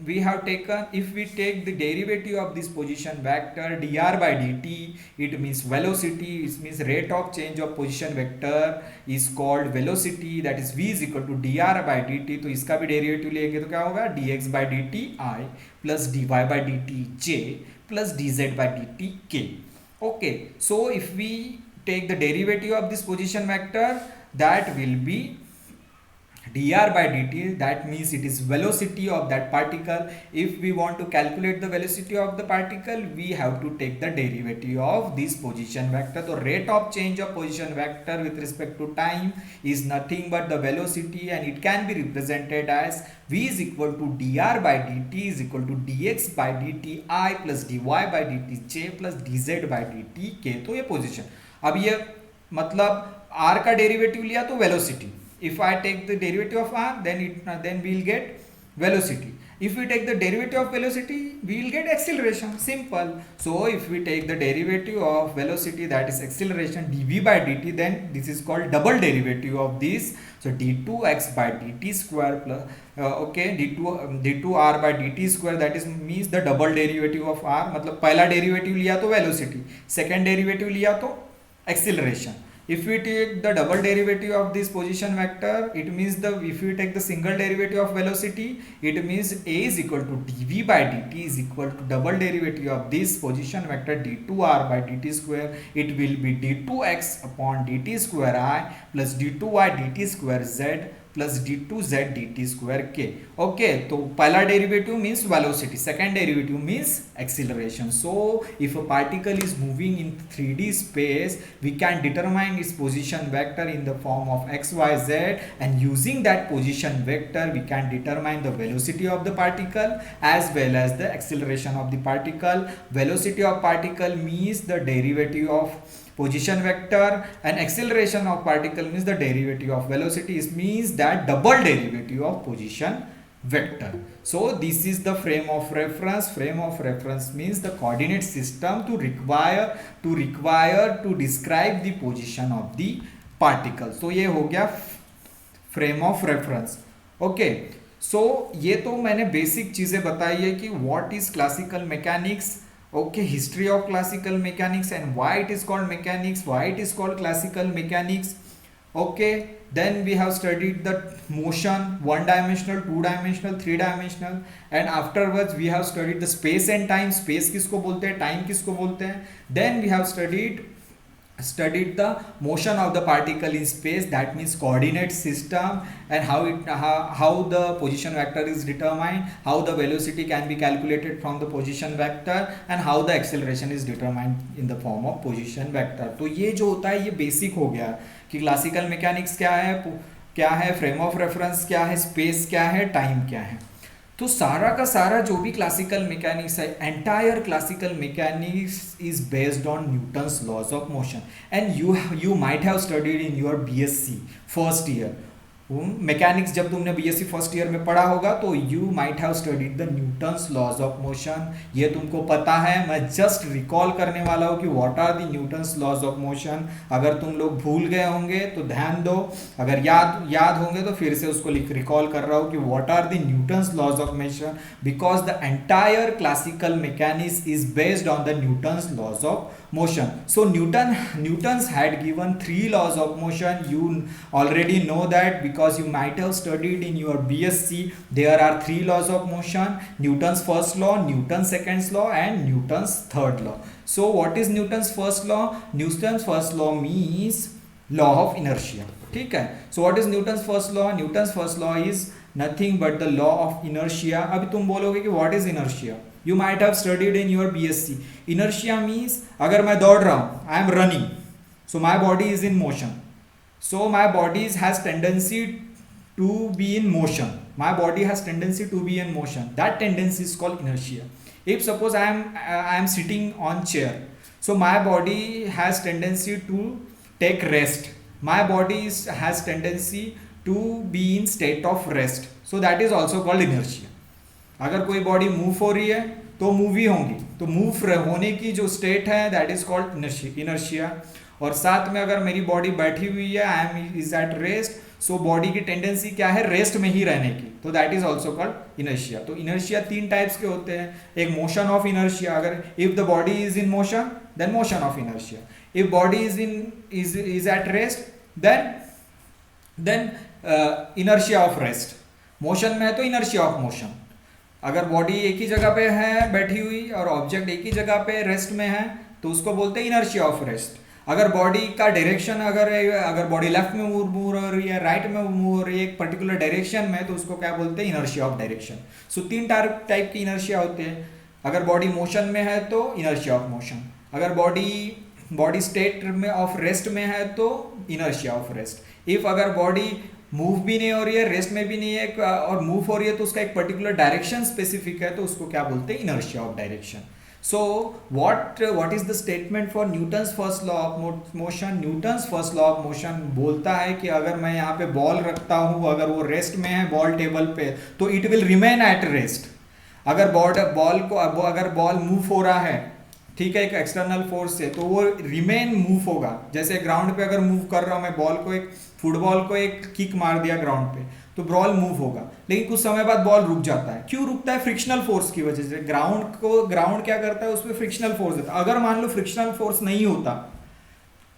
we have taken, if we take the derivative of this position vector dr by dt, it means velocity, it means rate of change of position vector is called velocity, that is v is equal to dr by dt. तो इसका भी derivative लेंगे तो क्या होगा, dx by dt I plus dy by dt j plus dz by dt k. Okay, so if we take the derivative of this position vector, that will be dr by dt, that means it is velocity of that particle. If we want to calculate the velocity of the particle, we have to take the derivative of this position vector. So rate of change of position vector with respect to time is nothing but the velocity, and it can be represented as v is equal to dr by dt is equal to dx by dt I plus dy by dt j plus dz by dt k. तो ये position, अब ये मतलब r का derivative लिया तो velocity. If I take the derivative of r, then we will get velocity. If we take the derivative of velocity, we will get acceleration. Simple. So if we take the derivative of velocity, that is acceleration dv by dt, then this is called double derivative of this. So d2x by dt square plus okay, d2 r by dt square, that is means the double derivative of r. मतलब पहला derivative लिया तो velocity, second derivative लिया तो acceleration. If we take the double derivative of this position vector, it means if we take the single derivative of velocity, it means a is equal to dv by dt is equal to double derivative of this position vector d2r by dt square. It will be d2x upon dt square I plus d2y dt square z plus d2z dt square k. Okay, तो पहला derivative means velocity, second derivative means acceleration. So if a particle is moving in 3D space, we can determine its position vector in the form of x y z, and using that position vector we can determine the velocity of the particle as well as the acceleration of the particle. Velocity of particle means the derivative of position vector, and acceleration of particle means the derivative of velocity. It means that double derivative of position vector. So this is the frame of reference. Frame of reference means the coordinate system to require to describe the position of the particle. So ये हो गया frame of reference. Okay, so ये तो मैंने basic चीजें बताई है कि what is classical mechanics. Okay, history of classical mechanics and why it is called mechanics, why it is called classical mechanics. Okay, then we have studied the motion, one dimensional, two dimensional, three dimensional, and afterwards we have studied the space and time. Space किसको बोलते हैं, time किसको बोलते हैं. Then we have studied the motion of the particle in space, that means coordinate system, and how the position vector is determined, how the velocity can be calculated from the position vector, and how the acceleration is determined in the form of position vector. तो ये जो होता है ये basic हो गया कि classical mechanics क्या है, फ्रेम ऑफ रेफरेंस क्या है, स्पेस क्या है, टाइम क्या है. तो सारा का सारा जो भी क्लासिकल मैकेनिक्स है, entire classical mechanics is based on Newton's laws of motion. And you might have studied in your BSc first year mechanics. जब तुमने बीएससी फर्स्ट ईयर में पढ़ा होगा तो you might have studied the Newton's laws of motion. ये तुमको पता है, मैं जस्ट रिकॉल करने वाला हूँ कि what are the Newton's laws of motion. अगर तुम लोग भूल गए होंगे तो ध्यान दो, अगर याद होंगे तो फिर से उसको रिकॉल कर रहा हूँ कि what are the Newton's laws of motion, because the entire classical mechanics is based on the Newton's laws of motion. So Newton's had given 3 laws of motion. You already know that because you might have studied in your BSc. There are 3 laws of motion: Newton's first law, Newton's second law, and Newton's third law. So what is Newton's first law? Newton's first law means law of inertia. ठीक है. So what is Newton's first law? Newton's first law is nothing but the law of inertia. अभी तुम बोलोगे कि what is inertia? You might have studied in your BSc. Inertia means अगर मैं दौड़ रहा हूँ, I am running, so my body is in motion. So my body has tendency to be in motion. My body has tendency to be in motion. That tendency is called inertia. If suppose I am sitting on chair, so my body has tendency to take rest. My body has tendency to be in state of rest. So that is also called inertia. अगर कोई body move हो रही है तो move ही होंगी, तो move होने की जो स्टेट है दैट इज कॉल्ड इनर्शिया. और साथ में अगर मेरी बॉडी बैठी हुई है, I am is at rest, so body की टेंडेंसी क्या है, रेस्ट में ही रहने की, तो that is also called inertia. तो इनर्शिया 3 टाइप्स के होते हैं. एक मोशन ऑफ इनर्शिया, अगर if the body is in motion then motion of inertia. If body is at rest then inertia of rest. Motion में है तो इनर्शिया ऑफ मोशन. अगर बॉडी एक ही जगह पे है बैठी हुई और ऑब्जेक्ट एक ही जगह पे रेस्ट में है तो उसको बोलते हैं इनर्शिया ऑफ रेस्ट. अगर बॉडी का डायरेक्शन अगर बॉडी लेफ्ट में मूव हो रही है, राइट में मूव हो रही है एक पर्टिकुलर डायरेक्शन में, तो उसको क्या बोलते हैं, inertia of direction. So 3 type की इनर्शिया होते हैं. अगर बॉडी मोशन में है तो इनर्शिया ऑफ मोशन. अगर बॉडी स्टेट में ऑफ रेस्ट में है तो इनर्शिया ऑफ रेस्ट. इफ अगर बॉडी मूव भी नहीं हो रही है, रेस्ट में भी नहीं है और मूव हो रही है तो उसका एक पर्टिकुलर डायरेक्शन स्पेसिफिक है, तो उसको क्या बोलते हैं, inertia of direction. So what is the statement for Newton's first law of motion? Newton's first law of motion बोलता है कि अगर मैं यहाँ पे बॉल रखता हूँ, अगर वो रेस्ट में है बॉल टेबल पे, तो it will remain at rest. अगर बॉल मूव हो रहा है, ठीक है, एक एक्सटर्नल फोर्स से, तो वो रिमेन मूव होगा. जैसे ग्राउंड पे अगर मूव कर रहा हूँ मैं, फुटबॉल को एक किक मार दिया ग्राउंड पे, तो बॉल मूव होगा, लेकिन कुछ समय बाद बॉल रुक जाता है. क्यों रुकता है? फ्रिक्शनल फोर्स की वजह से. ग्राउंड क्या करता है, उस पर फ्रिक्शनल फोर्स देता है. अगर मान लो फ्रिक्शनल फोर्स नहीं होता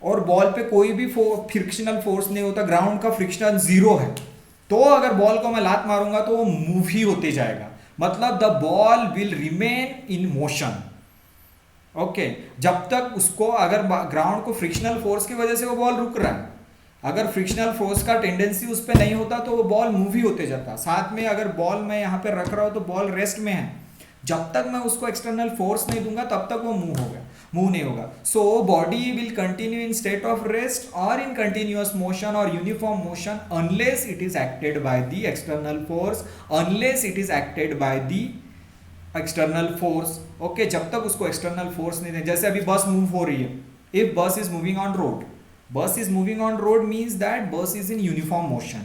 और बॉल पे कोई भी फ्रिक्शनल फोर्स नहीं होता, ग्राउंड का फ्रिक्शन 0 है, तो अगर बॉल को मैं लात मारूंगा तो वो मूव ही होते जाएगा. मतलब the ball will remain in motion. Okay, जब तक उसको अगर ग्राउंड को फ्रिक्शनल फोर्स की वजह से वो बॉल रुक रहा है, अगर फ्रिक्शनल फोर्स का टेंडेंसी उस पर नहीं होता तो वो बॉल मूव ही होते जाता. साथ में अगर बॉल मैं यहाँ पे रख रहा हूँ तो बॉल रेस्ट में है, जब तक मैं उसको एक्सटर्नल फोर्स नहीं दूंगा तब तक वो मूव नहीं होगा. So body will continue in state of rest और इन कंटिन्यूअस मोशन और uniform motion unless it is acted by the external force, unless it is acted by the external force. Okay, जब तक उसको एक्सटर्नल फोर्स नहीं दे. जैसे अभी बस move हो रही है, इफ बस is moving on road means that बस इज इन यूनिफॉर्म मोशन,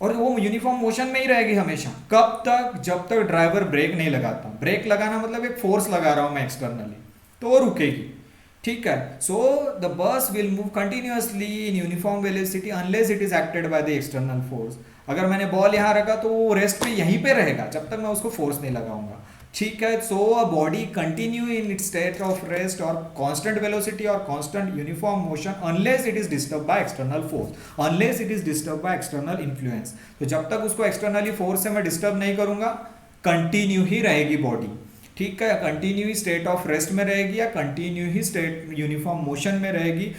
और वो यूनिफॉर्म मोशन में ही रहेगी हमेशा. कब तक? जब तक ड्राइवर ब्रेक नहीं लगाता. ब्रेक लगाना मतलब एक फोर्स लगा रहा हूं मैं एक्सटर्नली, तो वो रुकेगी. ठीक है. So the bus will move continuously in uniform velocity unless it is acted by the external force. अगर मैंने बॉल यहाँ रखा तो वो रेस्ट पे यहीं पे रहेगा जब तक मैं उसको फोर्स नहीं लगाऊंगा. ठीक है. So a body continue in its state of rest और कांस्टेंट वेलोसिटी और constant uniform motion unless it is disturb by external force, unless it is disturb by external influence. तो जब तक उसको एक्सटर्नली फोर्स से मैं डिस्टर्ब नहीं करूंगा, कंटिन्यू ही रहेगी बॉडी. ठीक है, continue he state of rest में रहेगी या कंटिन्यू ही स्टेट यूनिफॉर्म मोशन में रहेगी.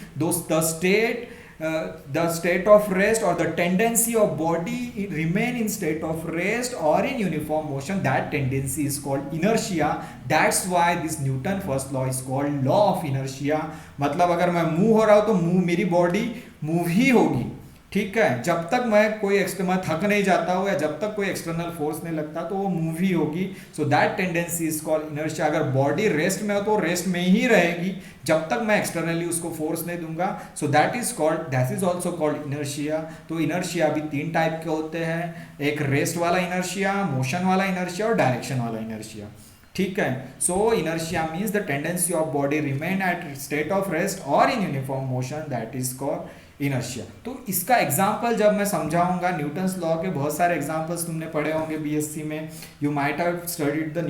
The state of rest or the tendency of body remain in state of rest or in uniform motion, that tendency is called inertia. That's why this Newton first law is called law of inertia. मतलब अगर मैं move हो रहा हूँ तो मेरी body move ही होगी. ठीक है, जब तक मैं थक नहीं जाता हूँ या जब तक कोई एक्सटर्नल फोर्स नहीं लगता तो वो मूव ही होगी. So that tendency is called inertia. अगर बॉडी रेस्ट में हो तो रेस्ट में ही रहेगी जब तक मैं एक्सटर्नली उसको फोर्स नहीं दूंगा. So that is also called inertia. तो इनर्शिया भी 3 टाइप के होते हैं, एक रेस्ट वाला इनर्शिया, मोशन वाला इनर्शिया और डायरेक्शन वाला इनर्शिया. ठीक है. So inertia means the tendency of body remain at state of rest और in uniform motion, that is called inertia. तो इसका एग्जाम्पल जब मैं समझाऊंगा, न्यूटन्स लॉ के बहुत सारे एग्जाम्पल्स तुमने पढ़े होंगे बीएससी में. You might have studied the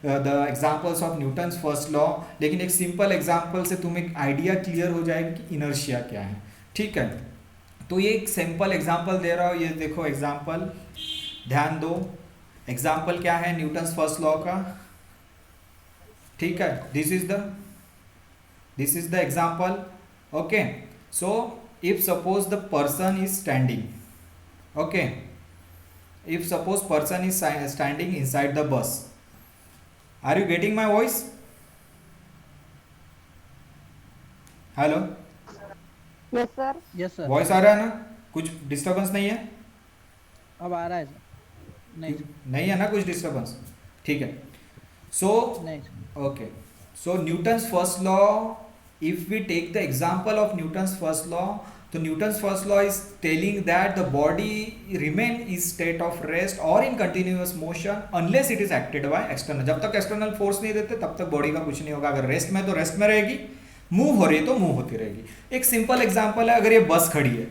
the examples of Newton's first law, लेकिन एक सिंपल एग्जाम्पल से तुम्हें एक आइडिया क्लियर हो जाएगा कि इनर्शिया क्या है। ठीक है, तो ये एक सिंपल एग्जाम्पल दे रहा हूँ, ये देखो एग्जाम्पल, ध्यान दो। एग्जाम्पल क्या है न्यूटन्स फर्स्ट लॉ का? ठीक है, this is the example. Okay, so if suppose the person is standing, okay, if suppose person is standing inside the bus, are you getting my voice? Hello, Yes, sir. Yes sir. Voice आ रहा है ना? कुछ disturbance नहीं है? अब आ रहा है सर। नहीं नहीं है ना कुछ डिस्टरबेंस? ठीक है, सो नहीं sir. okay, so Newton's first law, if we take the example of Newton's first law, तो Newton's first law is telling that the body remain in state of rest or in continuous motion unless it is acted by external। जब तक external force नहीं देते तब तक body का कुछ नहीं होगा। अगर रेस्ट में तो रेस्ट में रहेगी, मूव हो रही है तो मूव होती रहेगी। एक सिंपल एग्जांपल है, अगर ये बस खड़ी है,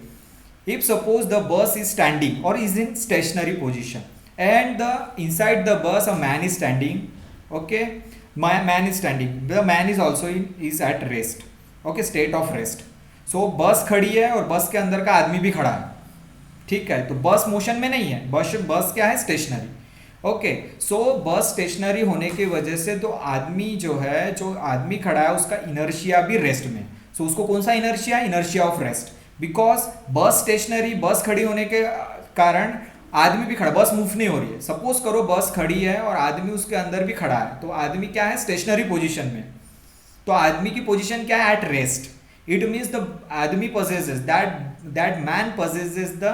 if suppose the bus is standing or is in stationary position and the inside the bus a man is standing, okay, man is standing, the man is also is at rest, okay, state of rest। सो बस खड़ी है और बस के अंदर का आदमी भी खड़ा है। ठीक है, तो बस मोशन में नहीं है, बस क्या है, स्टेशनरी। ओके, सो बस स्टेशनरी होने की वजह से तो आदमी जो है, जो आदमी खड़ा है उसका इनर्शिया भी रेस्ट में। सो उसको कौन सा inertia? Inertia of rest, because बस स्टेशनरी, बस खड़ी होने के कारण आदमी भी खड़ा, बस मूव नहीं हो रही है। सपोज करो बस खड़ी है और आदमी उसके अंदर भी खड़ा है, तो आदमी क्या है, स्टेशनरी पोजिशन में। तो आदमी की पोजिशन क्या है, at rest. It means the आदमी possesses that man possesses the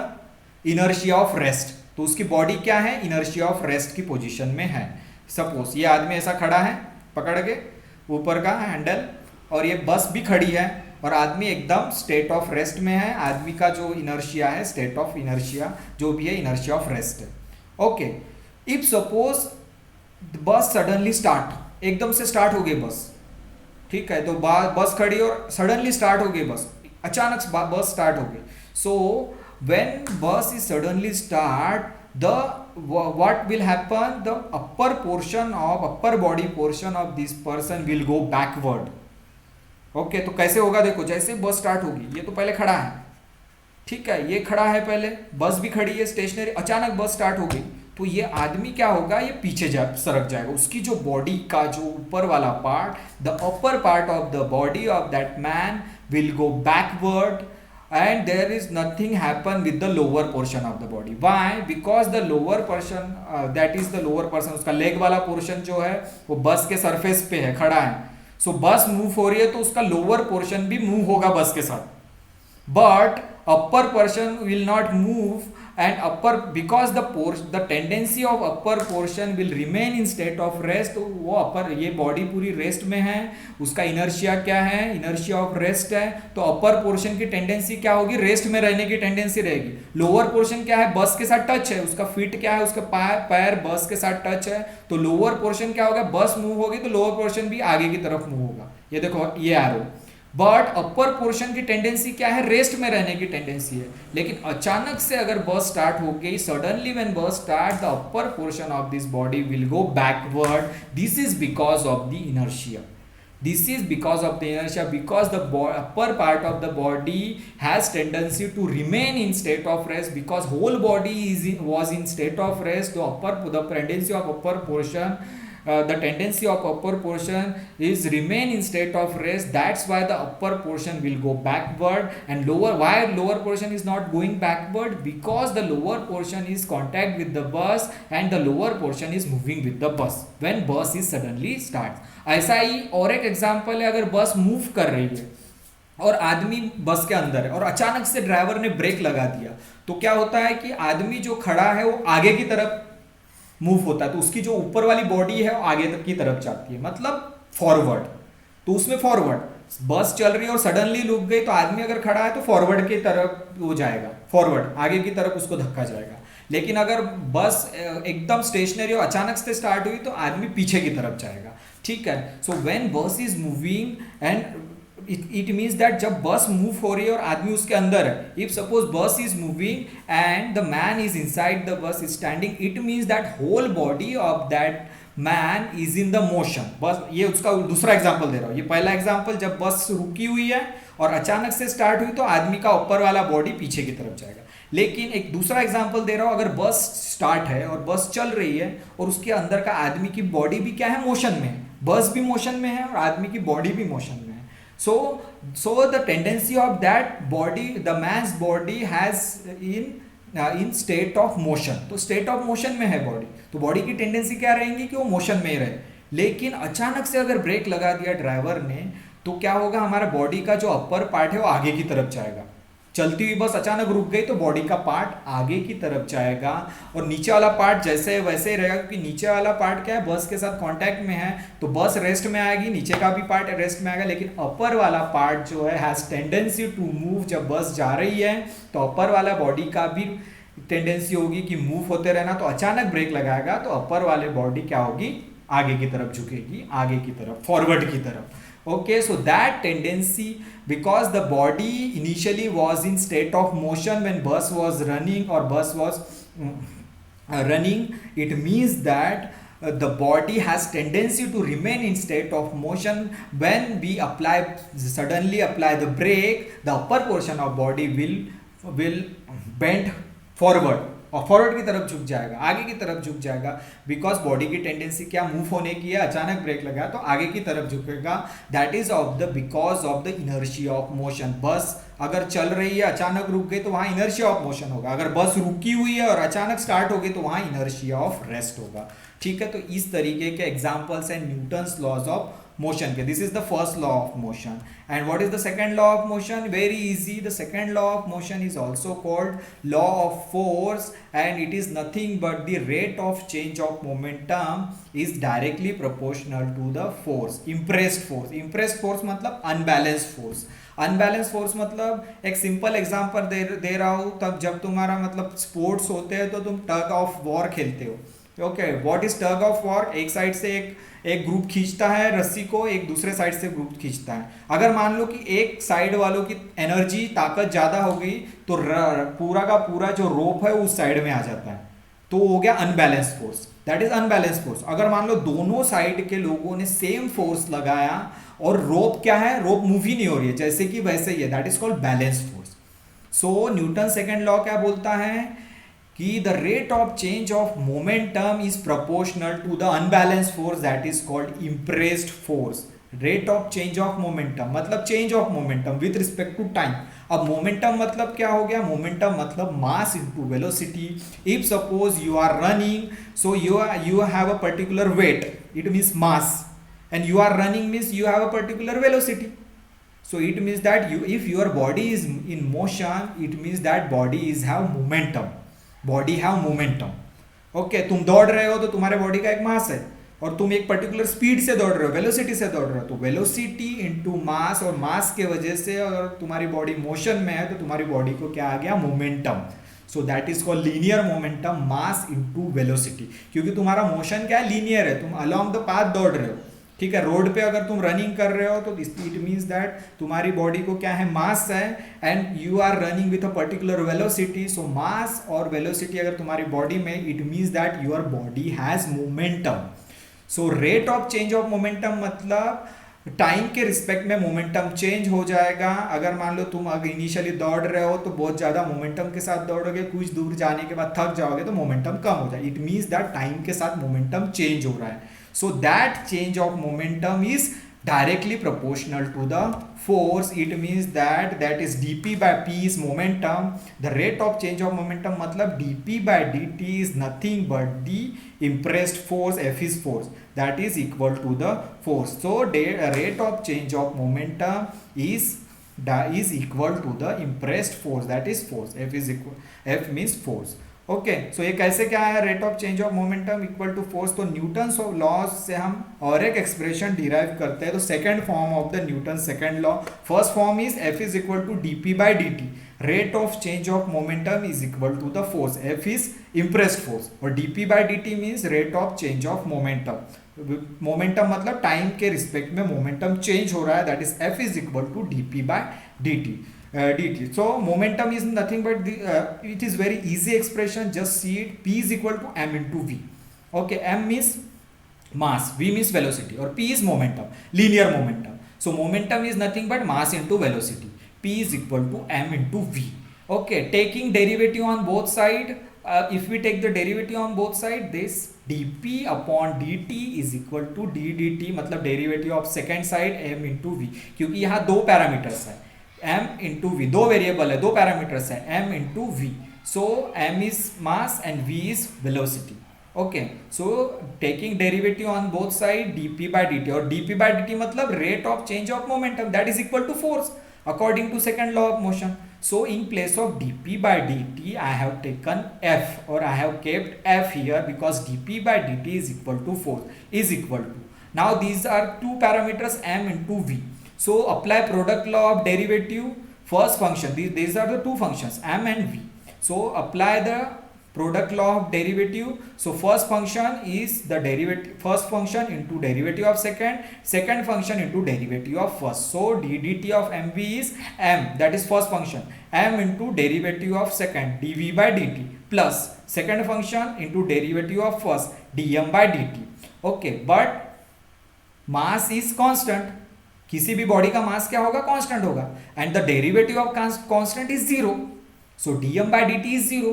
inertia of rest। तो उसकी बॉडी क्या है, inertia of rest की पोजीशन में है। सपोज ये आदमी ऐसा खड़ा है पकड़ के ऊपर का हैंडल, और ये बस भी खड़ी है और आदमी एकदम स्टेट ऑफ रेस्ट में है। आदमी का जो इनर्शिया है, स्टेट ऑफ इनर्शिया जो भी है, इनर्शिया ऑफ रेस्ट है। ओके, इफ सपोज बस सडनली स्टार्ट, एकदम से स्टार्ट हो गई बस। ठीक है, तो बस खड़ी और सडनली स्टार्ट हो गई बस, अचानक बस स्टार्ट हो गई। सो व्हेन बस is suddenly start, the what will happen, the upper body portion of this person will go backward। Okay, तो कैसे होगा, देखो जैसे बस स्टार्ट होगी, ये तो पहले खड़ा है, ठीक है, ये खड़ा है पहले, बस भी खड़ी है स्टेशनरी, अचानक बस स्टार्ट हो गई, तो ये आदमी क्या होगा, ये पीछे सरक जाएगा। उसकी जो बॉडी का जो ऊपर वाला part, the upper part of the body of that man will go backward and there is nothing happen with the lower portion of the body। why? because the lower portion, that is the lower portion, उसका leg वाला portion जो है वो बस के surface पे है, खड़ा है। सो बस मूव हो रही है तो उसका लोअर पोर्शन भी मूव होगा बस के साथ, but upper portion will not move, and upper, because the tendency of upper portion will remain in state of rest। तो वो अपर, ये बॉडी पूरी रेस्ट में है, उसका इनर्शिया क्या है, इनर्शिया ऑफ रेस्ट है, तो अपर पोर्शन की टेंडेंसी क्या होगी, रेस्ट में रहने की टेंडेंसी रहेगी। लोअर पोर्शन क्या है, बस के साथ टच है, उसका फीट क्या है, उसका पैर बस के साथ टच है, तो लोअर पोर्शन क्या होगा, बस मूव होगी तो लोअर पोर्शन भी आगे की तरफ मूव होगा। ये देखो ये एरो, बट अपर पोर्शन की टेंडेंसी क्या है, रेस्ट में रहने की टेंडेंसी है। लेकिन अचानक से अगर बस स्टार्ट हो गई, सडनली व्हेन बस start, the upper portion of this body will go backward. This is because of the inertia, this is because of the inertia, because the upper part of the body has tendency to remain in state of rest, because whole body was in state of rest, the tendency of upper portion, the tendency of upper portion is remain in state of rest, that's why the upper portion will go backward, and why lower portion is not going backward, because the lower portion is contact with the bus and the lower portion is moving with the bus when bus is suddenly starts। ऐसा ही और एक example है, अगर बस move कर रही है और आदमी बस के अंदर है और अचानक से ड्राइवर ने ब्रेक लगा दिया, तो क्या होता है कि आदमी जो खड़ा है वो आगे की तरफ मूव होता है, तो उसकी जो ऊपर वाली बॉडी है वो आगे तक की तरफ जाती है, मतलब फॉरवर्ड। तो उसमें फॉरवर्ड, बस चल रही है और सडनली रुक गई, तो आदमी अगर खड़ा है तो फॉरवर्ड की तरफ वो जाएगा, फॉरवर्ड आगे की तरफ उसको धक्का जाएगा। लेकिन अगर बस एकदम स्टेशनरी और अचानक से स्टार्ट हुई तो आदमी पीछे की तरफ जाएगा। ठीक है, सो व्हेन बस is moving and it means that जब बस मूव हो रही है और आदमी उसके अंदर है, if suppose bus is moving and the man is inside the bus is standing, it means that whole body of that man is in the motion. बस ये उसका दूसरा एग्जांपल दे रहा हूँ। ये पहला एग्जांपल जब बस रुकी हुई है और अचानक से स्टार्ट हुई तो आदमी का ऊपर वाला बॉडी पीछे की तरफ जाएगा। लेकिन एक दूसरा एग्जांपल दे रहा हूँ, अगर बस स्टार्ट है और बस चल रही है और उसके अंदर का आदमी की बॉडी भी क्या है, मोशन में है। बस भी मोशन में है और आदमी की बॉडी भी मोशन में है। So the tendency of that body, the man's body has in state of motion। तो state of motion में है बॉडी, तो बॉडी की टेंडेंसी क्या रहेंगी कि वो मोशन में ही रहे। लेकिन अचानक से अगर ब्रेक लगा दिया ड्राइवर ने तो क्या होगा, हमारा बॉडी का जो अपर पार्ट है वो आगे की तरफ जाएगा। चलती हुई बस अचानक रुक गई तो बॉडी का पार्ट आगे की तरफ जाएगा और नीचे वाला पार्ट जैसे वैसे ही रहेगा, क्योंकि नीचे वाला पार्ट क्या है, बस के साथ कांटेक्ट में है तो बस रेस्ट में आएगी, नीचे का भी पार्ट रेस्ट में आएगा। लेकिन अपर वाला पार्ट जो है हैज टेंडेंसी टू मूव। जब बस जा रही है तो अपर वाला बॉडी का भी टेंडेंसी होगी कि मूव होते रहना। तो अचानक ब्रेक लगाएगा तो अपर वाले बॉडी क्या होगी, आगे की तरफ झुकेगी, आगे की तरफ, फॉरवर्ड की तरफ। Okay, so that tendency, because the body initially was in state of motion when bus was running or bus was running, it means that the body has tendency to remain in state of motion. When we suddenly apply the brake, the upper portion of body will bend forward और forward की तरफ झुक जाएगा, आगे की तरफ झुक जाएगा। बिकॉज बॉडी की टेंडेंसी क्या, मूव होने की है। अचानक ब्रेक लगा तो आगे की तरफ झुकेगा। That is because of the inertia of motion. बस अगर चल रही है अचानक रुक गई तो वहां इनर्शिया ऑफ मोशन होगा। अगर बस रुकी हुई है और अचानक स्टार्ट हो गई तो वहां इनर्शिया ऑफ रेस्ट होगा। ठीक है, तो इस तरीके के एग्जाम्पल्स हैं न्यूटन्स लॉज ऑफ motion के। This is the first law of motion. And what is the second law of motion? Very easy. The second law of motion is also called law of force, and it is nothing but the rate of change of momentum is directly proportional to the force, impressed force। impressed force मतलब unbalanced force। Unbalance force मतलब एक simple example दे रहा हूँ। तब जब तुम्हारा मतलब स्पोर्ट्स होते हैं तो तुम टग ऑफ वॉर खेलते हो। Okay, what is tug of war? एक साइड से एक ग्रुप खींचता है रस्सी को, एक दूसरे साइड से ग्रुप खींचता है। अगर मान लो कि एक साइड वालों की एनर्जी, ताकत ज़्यादा हो गई तो पूरा का पूरा जो रोप है उस साइड में आ जाता है, तो हो गया unbalance force. That is unbalance force. अगर मान लो दोनों साइड के लोगों ने सेम फोर्स लगाया और रोप क्या है, रोप मूव ही नहीं हो रही है, जैसे कि वैसे ही है, that is called balance force. So Newton second law क्या बोलता है कि the rate of change of momentum is proportional to the unbalance force, that is called impressed force. Rate of change of momentum मतलब change of momentum with respect to time. अब momentum मतलब क्या हो गया, मोमेंटम मतलब mass into velocity. If suppose you are running, so you have a particular weight, it means mass, and you are running means you have a particular velocity. So it means that if your body is in motion, it means that body is have momentum, body have momentum। okay, तुम दौड़ रहे हो तो तुम्हारे body का एक मास है और तुम एक पर्टिकुलर स्पीड से दौड़ रहे हो, वेलोसिटी से दौड़ रहे हो, तो वेलोसिटी इनटू मास, और मास के वजह से अगर तुम्हारी बॉडी मोशन में है तो तुम्हारी बॉडी को क्या आ गया, momentum. So that is called linear momentum, mass into velocity. क्योंकि तुम्हारा मोशन क्या है, लीनियर है, तुम अलोंग द पाथ दौड़ रहे हो। ठीक है, रोड पे अगर तुम रनिंग कर रहे हो तो इट मीन्स दैट तुम्हारी बॉडी को क्या है, मास है, and you are running with a particular velocity. So mass और वेलोसिटी अगर तुम्हारी बॉडी में, it means that your body has momentum. So rate of change of momentum मतलब टाइम के रिस्पेक्ट में मोमेंटम चेंज हो जाएगा। अगर मान लो तुम अगर इनिशियली दौड़ रहे हो तो बहुत ज़्यादा मोमेंटम के साथ दौड़ोगे, कुछ दूर जाने के बाद थक जाओगे तो मोमेंटम कम हो जाए। इट मीन्स दैट टाइम के साथ मोमेंटम चेंज हो रहा है। So that change of momentum is directly proportional to the force. It means that is dp by p is momentum. The rate of change of momentum मतलब dp by dt is nothing but the impressed force, F is force, that is equal to the force. So the rate of change of momentum is equal to the impressed force, that is force. F means force. Okay, so ये कैसे क्या है, rate of change of momentum equal to force. तो Newton's of law से हम और एक expression derive करते हैं। तो second form of the Newton second law, first form is F is equal to dp by dt। Rate of change of momentum is equal to the force, F is impressed force, और dp by dt means rate of change of momentum. Momentum मतलब time के respect में momentum change हो रहा है, that is F is equal to dp by dt। dt. So momentum is nothing but it is very easy expression. Just see it. P is equal to m into v. Okay, m means mass, v means velocity, or p is momentum, linear momentum. So momentum is nothing but mass into velocity. P is equal to m into v. Okay, taking derivative on both side, if we take the derivative on both side, this dp upon dt is equal to d dt, मतलब derivative of second side m into v, क्योंकि यहाँ दो parameters है, m into v, दो variable है, दो parameters है, m into v. So m is mass and v is velocity. Okay, so taking derivative on both side dp by dt, और dp by dt मतलब rate of change of momentum, that is equal to force according to second law of motion. So in place of dp by dt I have taken f, or I have kept f here, because dp by dt is equal to force, is equal to, now these are two parameters m into v. So apply product law of derivative first function, these are the two functions m and v. So apply the product law of derivative. So first function is the derivative, first function into derivative of second function into derivative of first. So d dt of mv is m, that is first function, m into derivative of second, dv by dt, plus second function into derivative of first, dm by dt. Okay, but mass is constant, किसी भी body का मास क्या होगा, constant होगा, and the derivative of constant is zero. So dm by dt is zero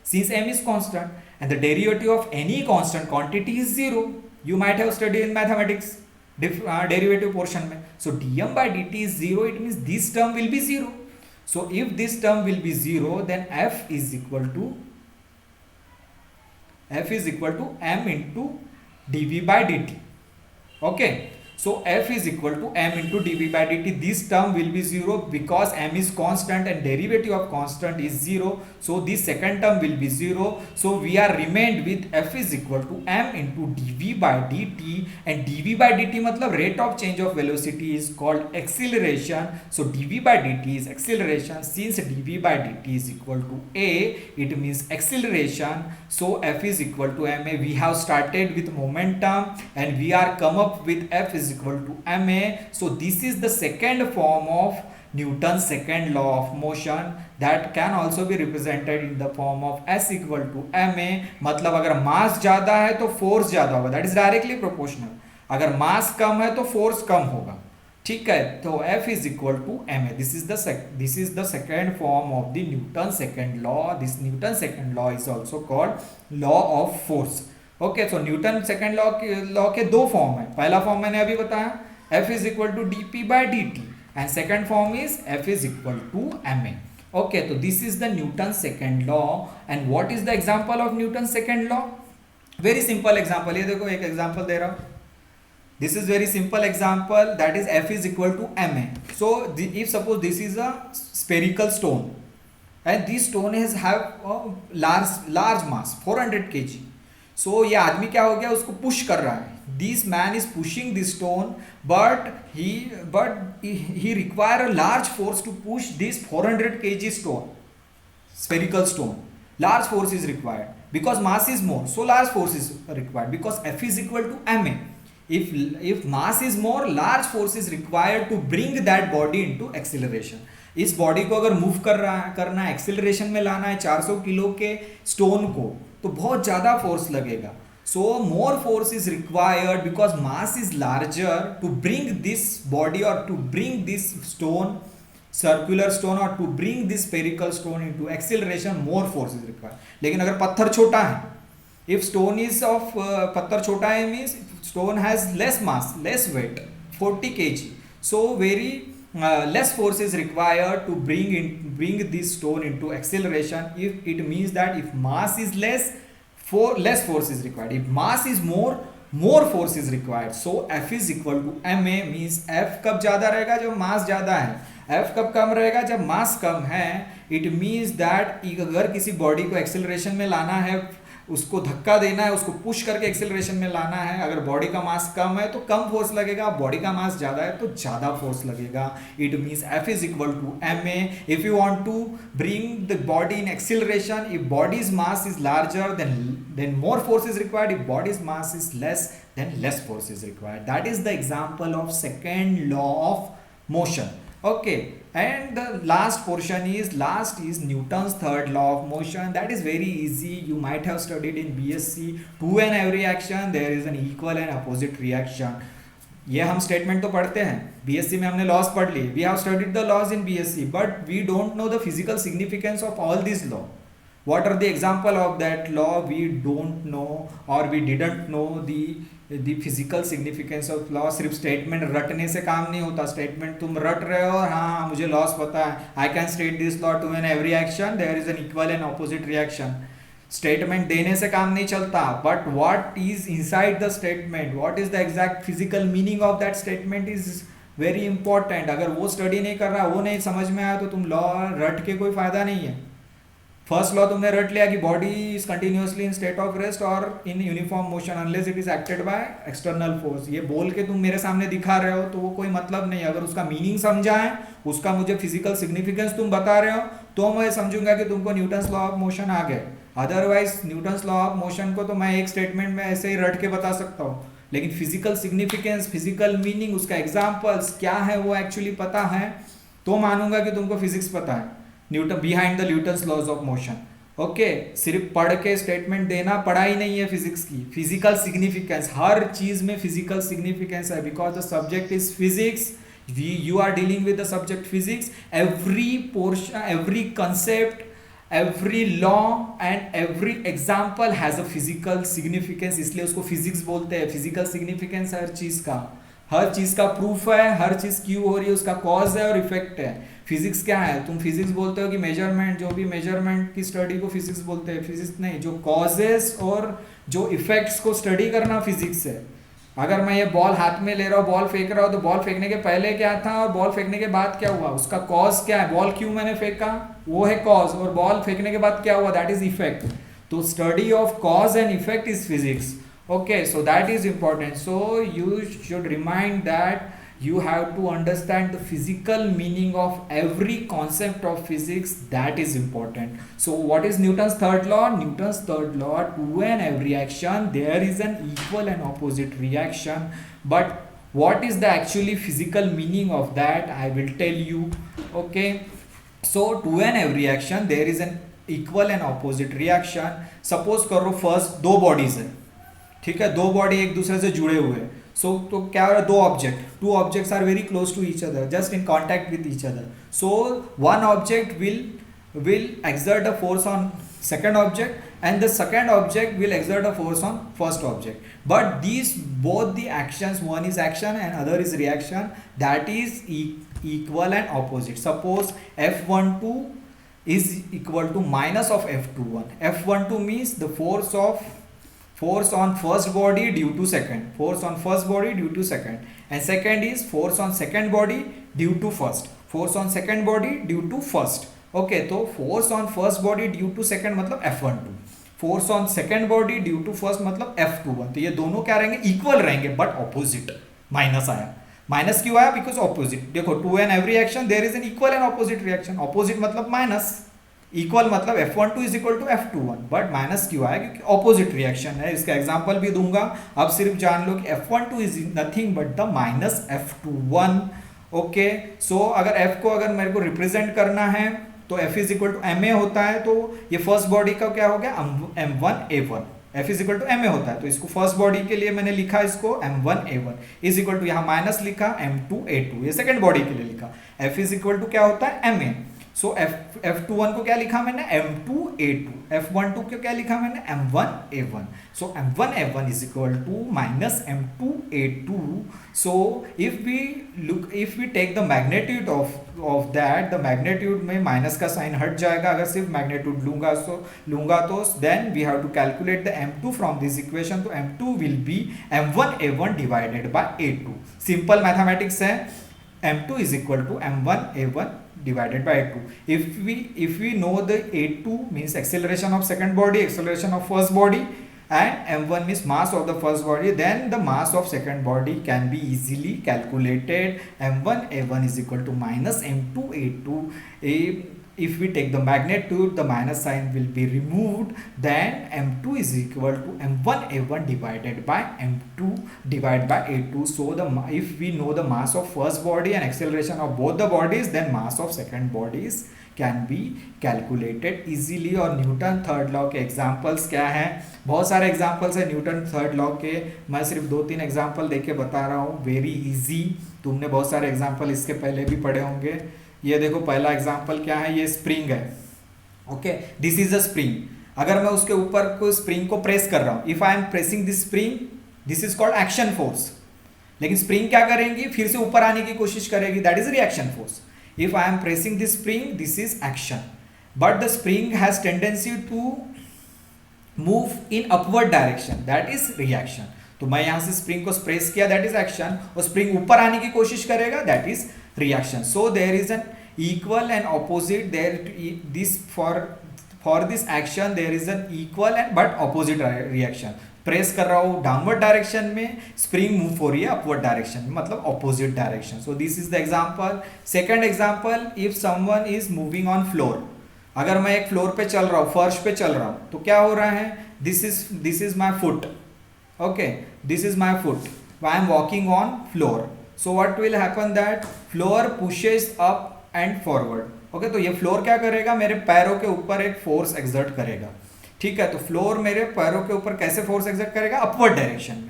since m is constant and the derivative of any constant quantity is zero. You might have studied in mathematics derivative portion में. So dm by dt is zero, it means this term will be zero. So if this term will be zero, then f is equal to m into dv by dt. Okay, so f is equal to m into dv by dt. This term will be zero because m is constant and derivative of constant is zero. So this second term will be zero. So we are remained with f is equal to m into dv by dt, and dv by dt मतलब rate of change of velocity is called acceleration. So dv by dt is acceleration. Since dv by dt is equal to a, it means acceleration. So f is equal to ma. We have started with momentum and we are come up with f is equal to ma. So this is the second form of Newton's second law of motion, that can also be represented in the form of s equal to ma. मतलब अगर मास ज्यादा है तो force ज्यादा होगा, that is directly proportional. अगर मास कम है तो फोर्स कम होगा. ठीक है, तो f is equal to ma. This is the second form of the Newton's second law. This Newton's second law is also called law of force. Okay, so Newton second law के दो form है. पहला form मैंने अभी बताया, f is equal to dp by dt, and second form is f is equal to ma. Okay, तो this is the Newton second law. And what is the example of Newton second law? Very simple example. ये देखो एक example दे रहा हूं. This is very simple example, that is f is equal to ma. So if suppose this is a spherical stone and this stone has have large mass 400 kg. सो ये आदमी क्या हो गया, उसको पुश कर रहा है. This man is pushing this stone, but he require a large force to push this 400 kg stone, spherical stone. Large force is required because mass is more, so large force is required because f is equal to ma. If mass is more, large force is required to bring that body into acceleration. इस body को अगर move करना है, acceleration में लाना है 400 kilo के stone को, तो बहुत ज़्यादा फोर्स लगेगा. So more force is required because mass is larger to bring this body or to bring this stone, circular stone, or to bring this spherical stone into acceleration. More force is required. लेकिन अगर पत्थर छोटा है, if stone is of पत्थर छोटा है means stone has less mass, less weight, 40 kg. So very less force is required to bring this stone into acceleration. If it means that if mass is less, less force is required. If mass is more force is required. So f is equal to ma, means f कब ज़्यादा रहेगा, जब मास ज़्यादा है. f कब कम रहेगा, जब मास कम है. It means that अगर किसी बॉडी को एक्सेलरेशन में लाना है, उसको धक्का देना है, उसको पुश करके एक्सेलरेशन में लाना है, अगर बॉडी का मास कम है तो कम फोर्स लगेगा, बॉडी का मास ज़्यादा है तो ज़्यादा फोर्स लगेगा. It means f is equal to ma. If you want to bring the body in acceleration, if body's mass is larger then more force is required. If body's mass is less, then less force is required. That is the example of second law of motion. Okay, and the last is Newton's third law of motion. That is very easy. You might have studied in BSc. To an every action there is an equal and opposite reaction. ये हम statement तो पढ़ते हैं, BSc में हमने laws पढ़ लिए, we have studied the laws in BSc, but we don't know the physical significance of all this law. What are the example of that law? We don't know, or we didn't know the physical significance of law. सिर्फ statement रटने से काम नहीं होता. Statement तुम रट रहे हो, हाँ मुझे लॉस पता है, I can state this law to an every action there is an equal and opposite reaction. Statement देने से काम नहीं चलता, but what is inside the statement, what is the exact physical meaning of that statement is very important. अगर वो study नहीं कर रहा, वो नहीं समझ में आया, तो तुम लॉ रट के कोई फायदा नहीं है. फर्स्ट लॉ तुमने रट लिया कि body is continuously in state of rest और in uniform motion unless it is acted by external force. ये बोल के तुम मेरे सामने दिखा रहे हो तो वो कोई मतलब नहीं. अगर उसका मीनिंग समझा है, उसका मुझे फिजिकल सिग्निफिकेंस तुम बता रहे हो, तो मैं समझूंगा कि तुमको न्यूटन्स लॉ ऑफ मोशन आ गए. Otherwise Newton's law of motion को तो मैं एक स्टेटमेंट में ऐसे ही रट के बता सकता हूँ, लेकिन फिजिकल सिग्निफिकेंस, फिजिकल मीनिंग, उसका एग्जाम्पल्स क्या है वो एक्चुअली पता है, तो मानूंगा कि तुमको फिजिक्स पता है. Newton behind the Newton's laws of motion. Okay, सिर्फ पढ़ के स्टेटमेंट देना पढ़ाई नहीं है फिजिक्स की. फिजिकल सिग्निफिकेंस, हर चीज में फिजिकल सिग्निफिकेंस है, because the subject is physics. you are dealing with the subject physics. Every portion, every concept, every law and every example has a physical significance. इसलिए उसको फिजिक्स बोलते हैं. Physical significance हर चीज का proof है. हर चीज क्यों हो रही है, उसका कॉज है और इफेक्ट है. फिजिक्स क्या है? तुम फिजिक्स बोलते हो कि मेजरमेंट, जो भी मेजरमेंट की स्टडी को फिजिक्स बोलते हैं. फिजिक्स नहीं, जो कॉजेस और जो इफेक्ट्स को स्टडी करना फिजिक्स है. अगर मैं ये बॉल हाथ में ले रहा हूँ, बॉल फेंक रहा हूँ, तो बॉल फेंकने के पहले क्या था और बॉल फेंकने के बाद क्या हुआ, उसका कॉज क्या है. बॉल क्यों मैंने फेंका, वो है कॉज, और बॉल फेंकने के बाद क्या हुआ, दैट इज इफेक्ट. तो study of cause and effect is physics. Okay, so that is important. So you should remind that you have to understand the physical meaning of every concept of physics. That is important. So what is Newton's third law? Newton's third law, to an every action there is an equal and opposite reaction. But what is the actually physical meaning of that, I will tell you. Okay, so to an every action there is an equal and opposite reaction. Suppose करो first दो bodies है, ठीक है, दो body एक दूसरे से जुड़े हुए हैं. सो तो क्या हो रहा है, दो object, two objects are very close to each other, just in contact with each other. So one object will exert a force on second object and the second object will exert a force on first object. But these both the actions, one is action and other is reaction, that is equal and opposite. Suppose F12 is equal to minus of F21. F12 means the force on first body due to second, force on first body due to second, and second is force on second body due to first, force on second body due to first. Okay, तो force on first body due to second मतलब F12, force on second body due to first मतलब F21. तो ये दोनों क्या रहेंगे, equal रहेंगे, but opposite. Minus आया, माइनस क्यों आया, बिकॉज ऑपोजिट. देखो, to an every action there is an equal and opposite reaction. Opposite मतलब माइनस, इक्वल मतलब F12 is equal to F21, but minus क्यों आया, क्योंकि ऑपोजिट रिएक्शन है. इसका एग्जांपल भी दूंगा, अब सिर्फ जान लो कि F12 is nothing but the minus F21. Okay, so अगर F को अगर मेरे को रिप्रेजेंट करना है तो F is equal to ma होता है. तो ये फर्स्ट बॉडी का क्या हो गया, M1A1. F is equal to ma होता है, तो इसको फर्स्ट बॉडी के लिए मैंने लिखा, इसको M1A1 इज इक्वल टू, यहाँ माइनस लिखा M2A2. ये सेकेंड बॉडी के लिए लिखा. F इज इक्वल टू क्या होता है, ma. सो F21 को क्या लिखा मैंने, M2A2. F12 को क्या लिखा मैंने, M1A1. So M1A1 is equal to minus M2A2. So if we take the magnitude of that, the magnitude में माइनस का साइन हट जाएगा. अगर सिर्फ मैग्नीट्यूड लूंगा तो then we have to calculate the M2 from this equation. तो M2 will be M1A1 divided by A2. Simple mathematics है. M2 is equal to M1A1 divided by A2. If we know the A2 means acceleration of second body, acceleration of first body, and M1 means mass of the first body, then the mass of second body can be easily calculated. M1A1 is equal to minus M2A2. if we take the magnitude, the minus sign will be removed, then m2 is equal to m1 a1 divided by m2 divided by a2. So if we know the mass of first body and acceleration of both the bodies, then mass of second bodies can be calculated easily. और Newton third law के examples क्या हैं? बहुत सारे examples हैं Newton third law के, मैं सिर्फ 2-3 एग्जांपल देके बता रहा हूँ, वेरी इजी। तुमने बहुत सारे एग्जांपल इसके पहले भी पढ़े होंगे। ये देखो पहला एग्जांपल क्या है, ये स्प्रिंग है, okay, this is a spring. अगर मैं उसके ऊपर को स्प्रिंग को प्रेस कर रहा हूँ, if I M pressing this spring, this is called action force. लेकिन स्प्रिंग क्या करेंगी, फिर से ऊपर आने की कोशिश करेगी, that is reaction force. If I am pressing this spring, this is action, but the spring has tendency to move in upward direction, that is reaction. तो मैं यहाँ से स्प्रिंग को प्रेस किया, दैट इज एक्शन, और spring ऊपर आने की कोशिश करेगा, that is reaction. So there is an equal and opposite there this for this action there is an equal and but opposite reaction. Press कर रहा हूँ डाउनवर्ड डायरेक्शन में, स्प्रिंग मूव हो रही है अपवर्ड डायरेक्शन में, मतलब opposite direction. So this is the example. Second example, if someone is moving on floor, अगर मैं एक फ्लोर पे चल रहा हूँ, फर्श पे चल रहा हूँ, तो क्या हो रहा है, this is my foot, okay, this is my foot, I am walking on floor. So what will happen that floor pushes up and forward. Okay, तो ये फ्लोर क्या करेगा, मेरे पैरों के ऊपर एक फोर्स एक्सर्ट करेगा. ठीक है, तो फ्लोर मेरे पैरों के ऊपर कैसे फोर्स एक्सर्ट करेगा, अपवर्ड डायरेक्शन में.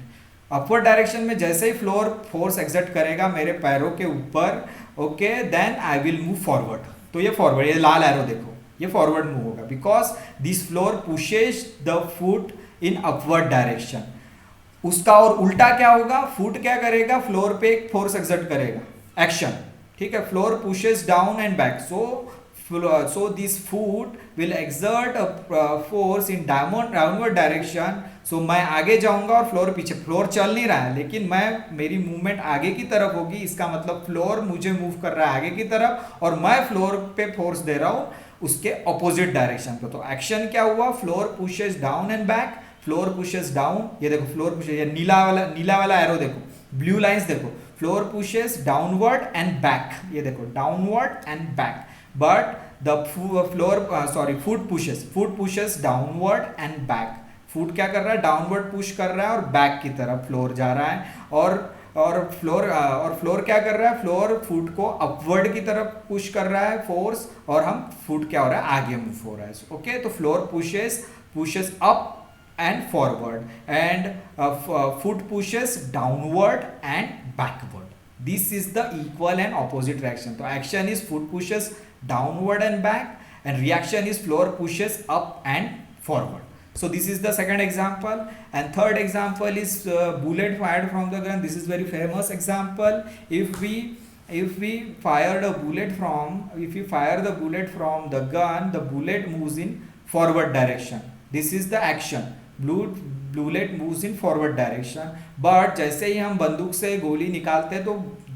अपवर्ड डायरेक्शन में जैसे ही फ्लोर फोर्स एक्सर्ट करेगा मेरे पैरों के ऊपर, okay, then I will move forward. तो ये फॉरवर्ड, ये लाल एरो देखो, ये फॉरवर्ड मूव होगा, because this floor pushes the foot in upward direction. उसका और उल्टा क्या होगा, फुट क्या करेगा, फ्लोर पे एक फोर्स एक्सर्ट करेगा, एक्शन. ठीक है, floor pushes down and back, so this foot will exert a force in downward direction. so मैं आगे जाऊंगा और फ्लोर पीछे, फ्लोर चल नहीं रहा है लेकिन मेरी मूवमेंट आगे की तरफ होगी. इसका मतलब फ्लोर मुझे मूव कर रहा है आगे की तरफ और मैं फ्लोर पे फोर्स दे रहा हूँ उसके ऑपोजिट डायरेक्शन पे. तो एक्शन क्या हुआ, floor pushes down and back, floor pushes down, ये देखो फ्लोर पुशेस, ये नीला वाला एरो देखो, ब्लू लाइंस देखो, floor pushes downward and back, ये देखो downward and back. But the foot pushes downward and back. Foot क्या कर रहा है, डाउनवर्ड पुश कर रहा है और बैक की तरफ फ्लोर जा रहा है. और फ्लोर क्या कर रहा है, फ्लोर फुट को अपवर्ड की तरफ पुश कर रहा है फोर्स, और हम फुट क्या हो रहा है, आगे मूव हो रहा है. ओके, तो floor pushes up and forward and foot pushes downward and backward. This is the equal and opposite reaction. So action is foot pushes downward and back and reaction is floor pushes up and forward. So this is the second example. And third example is bullet fired from the gun. This is very famous example. If we fire the bullet from the gun, the bullet moves in forward direction. This is the action. bullet moves in forward direction. but जैसे ही हम बंदूक से गोली निकालते हैं तो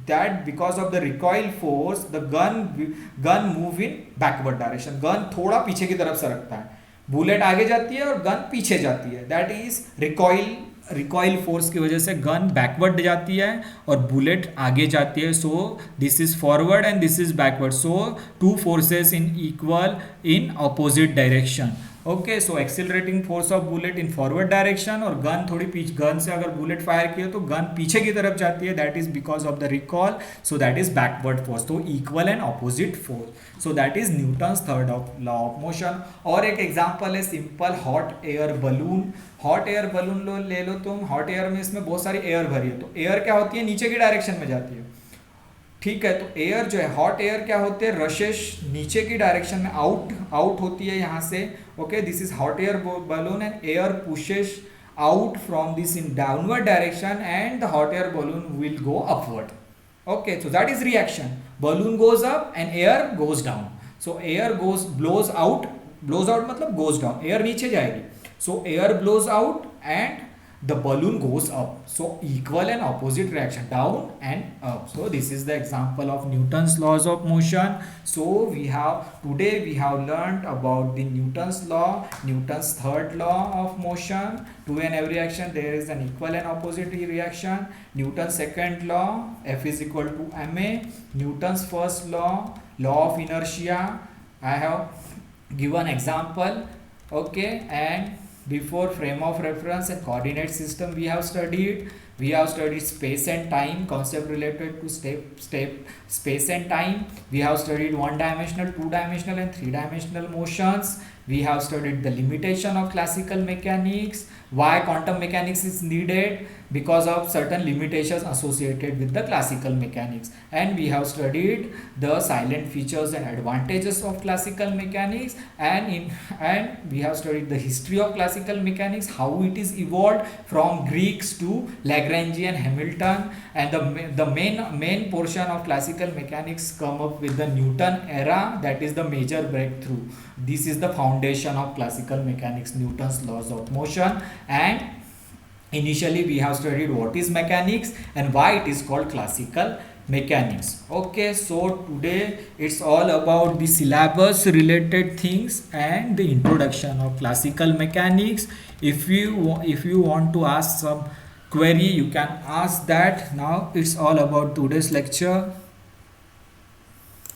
that because of the recoil force the gun move in backward direction. Gun थोड़ा पीछे की तरफ सरकता है, बुलेट आगे जाती है और गन पीछे जाती है. दैट इज रिकॉइल फोर्स की वजह से गन बैकवर्ड जाती है और बुलेट आगे जाती है. So this is forward and this is backward. So two forces in equal in opposite direction. Okay, so accelerating force of bullet in forward direction और गन थोड़ी गन से अगर बुलेट फायर किया तो गन पीछे की तरफ जाती है, that is because of the recoil. So that is backward force. तो equal and opposite force. So that is Newton's third law of motion. और एक एग्जांपल है simple hot air balloon. Hot air balloon ले लो तुम. Hot air में इसमें बहुत सारी एयर भरी है, तो एयर क्या होती है, नीचे की डायरेक्शन में जाती है. ठीक है, तो एयर जो है, हॉट एयर क्या होते हैं, रशेस नीचे की डायरेक्शन में आउट होती है यहाँ से. Okay, this is hot air balloon and air pushes out from this in downward direction and the hot air balloon will go upward. Okay, so that is reaction. Balloon goes up and air goes down. So air blows out मतलब goes down, air नीचे जाएगी. So air blows out and the balloon goes up. So equal and opposite reaction, down and up. So this is the example of Newton's laws of motion. So today we have learnt about the Newton's law, Newton's third law of motion. To and every action there is an equal and opposite reaction. Newton's second law, F is equal to ma. Newton's first law, law of inertia, I have given example. Okay, and before frame of reference and coordinate system we have studied space and time concept related to step space and time. We have studied one dimensional, two dimensional and three dimensional motions. We have studied the limitation of classical mechanics, why quantum mechanics is needed because of certain limitations associated with the classical mechanics, and we have studied the silent features and advantages of classical mechanics, and we have studied the history of classical mechanics, how it is evolved from Greeks to Lagrangian, Hamilton, and the main portion of classical mechanics come up with the Newton era, that is the major breakthrough. This is the foundation of classical mechanics, Newton's laws of motion. And initially we have studied what is mechanics and why it is called classical mechanics. Okay, so today it's all about the syllabus related things and the introduction of classical mechanics. If you want to ask some query, you can ask that. Now it's all about today's lecture.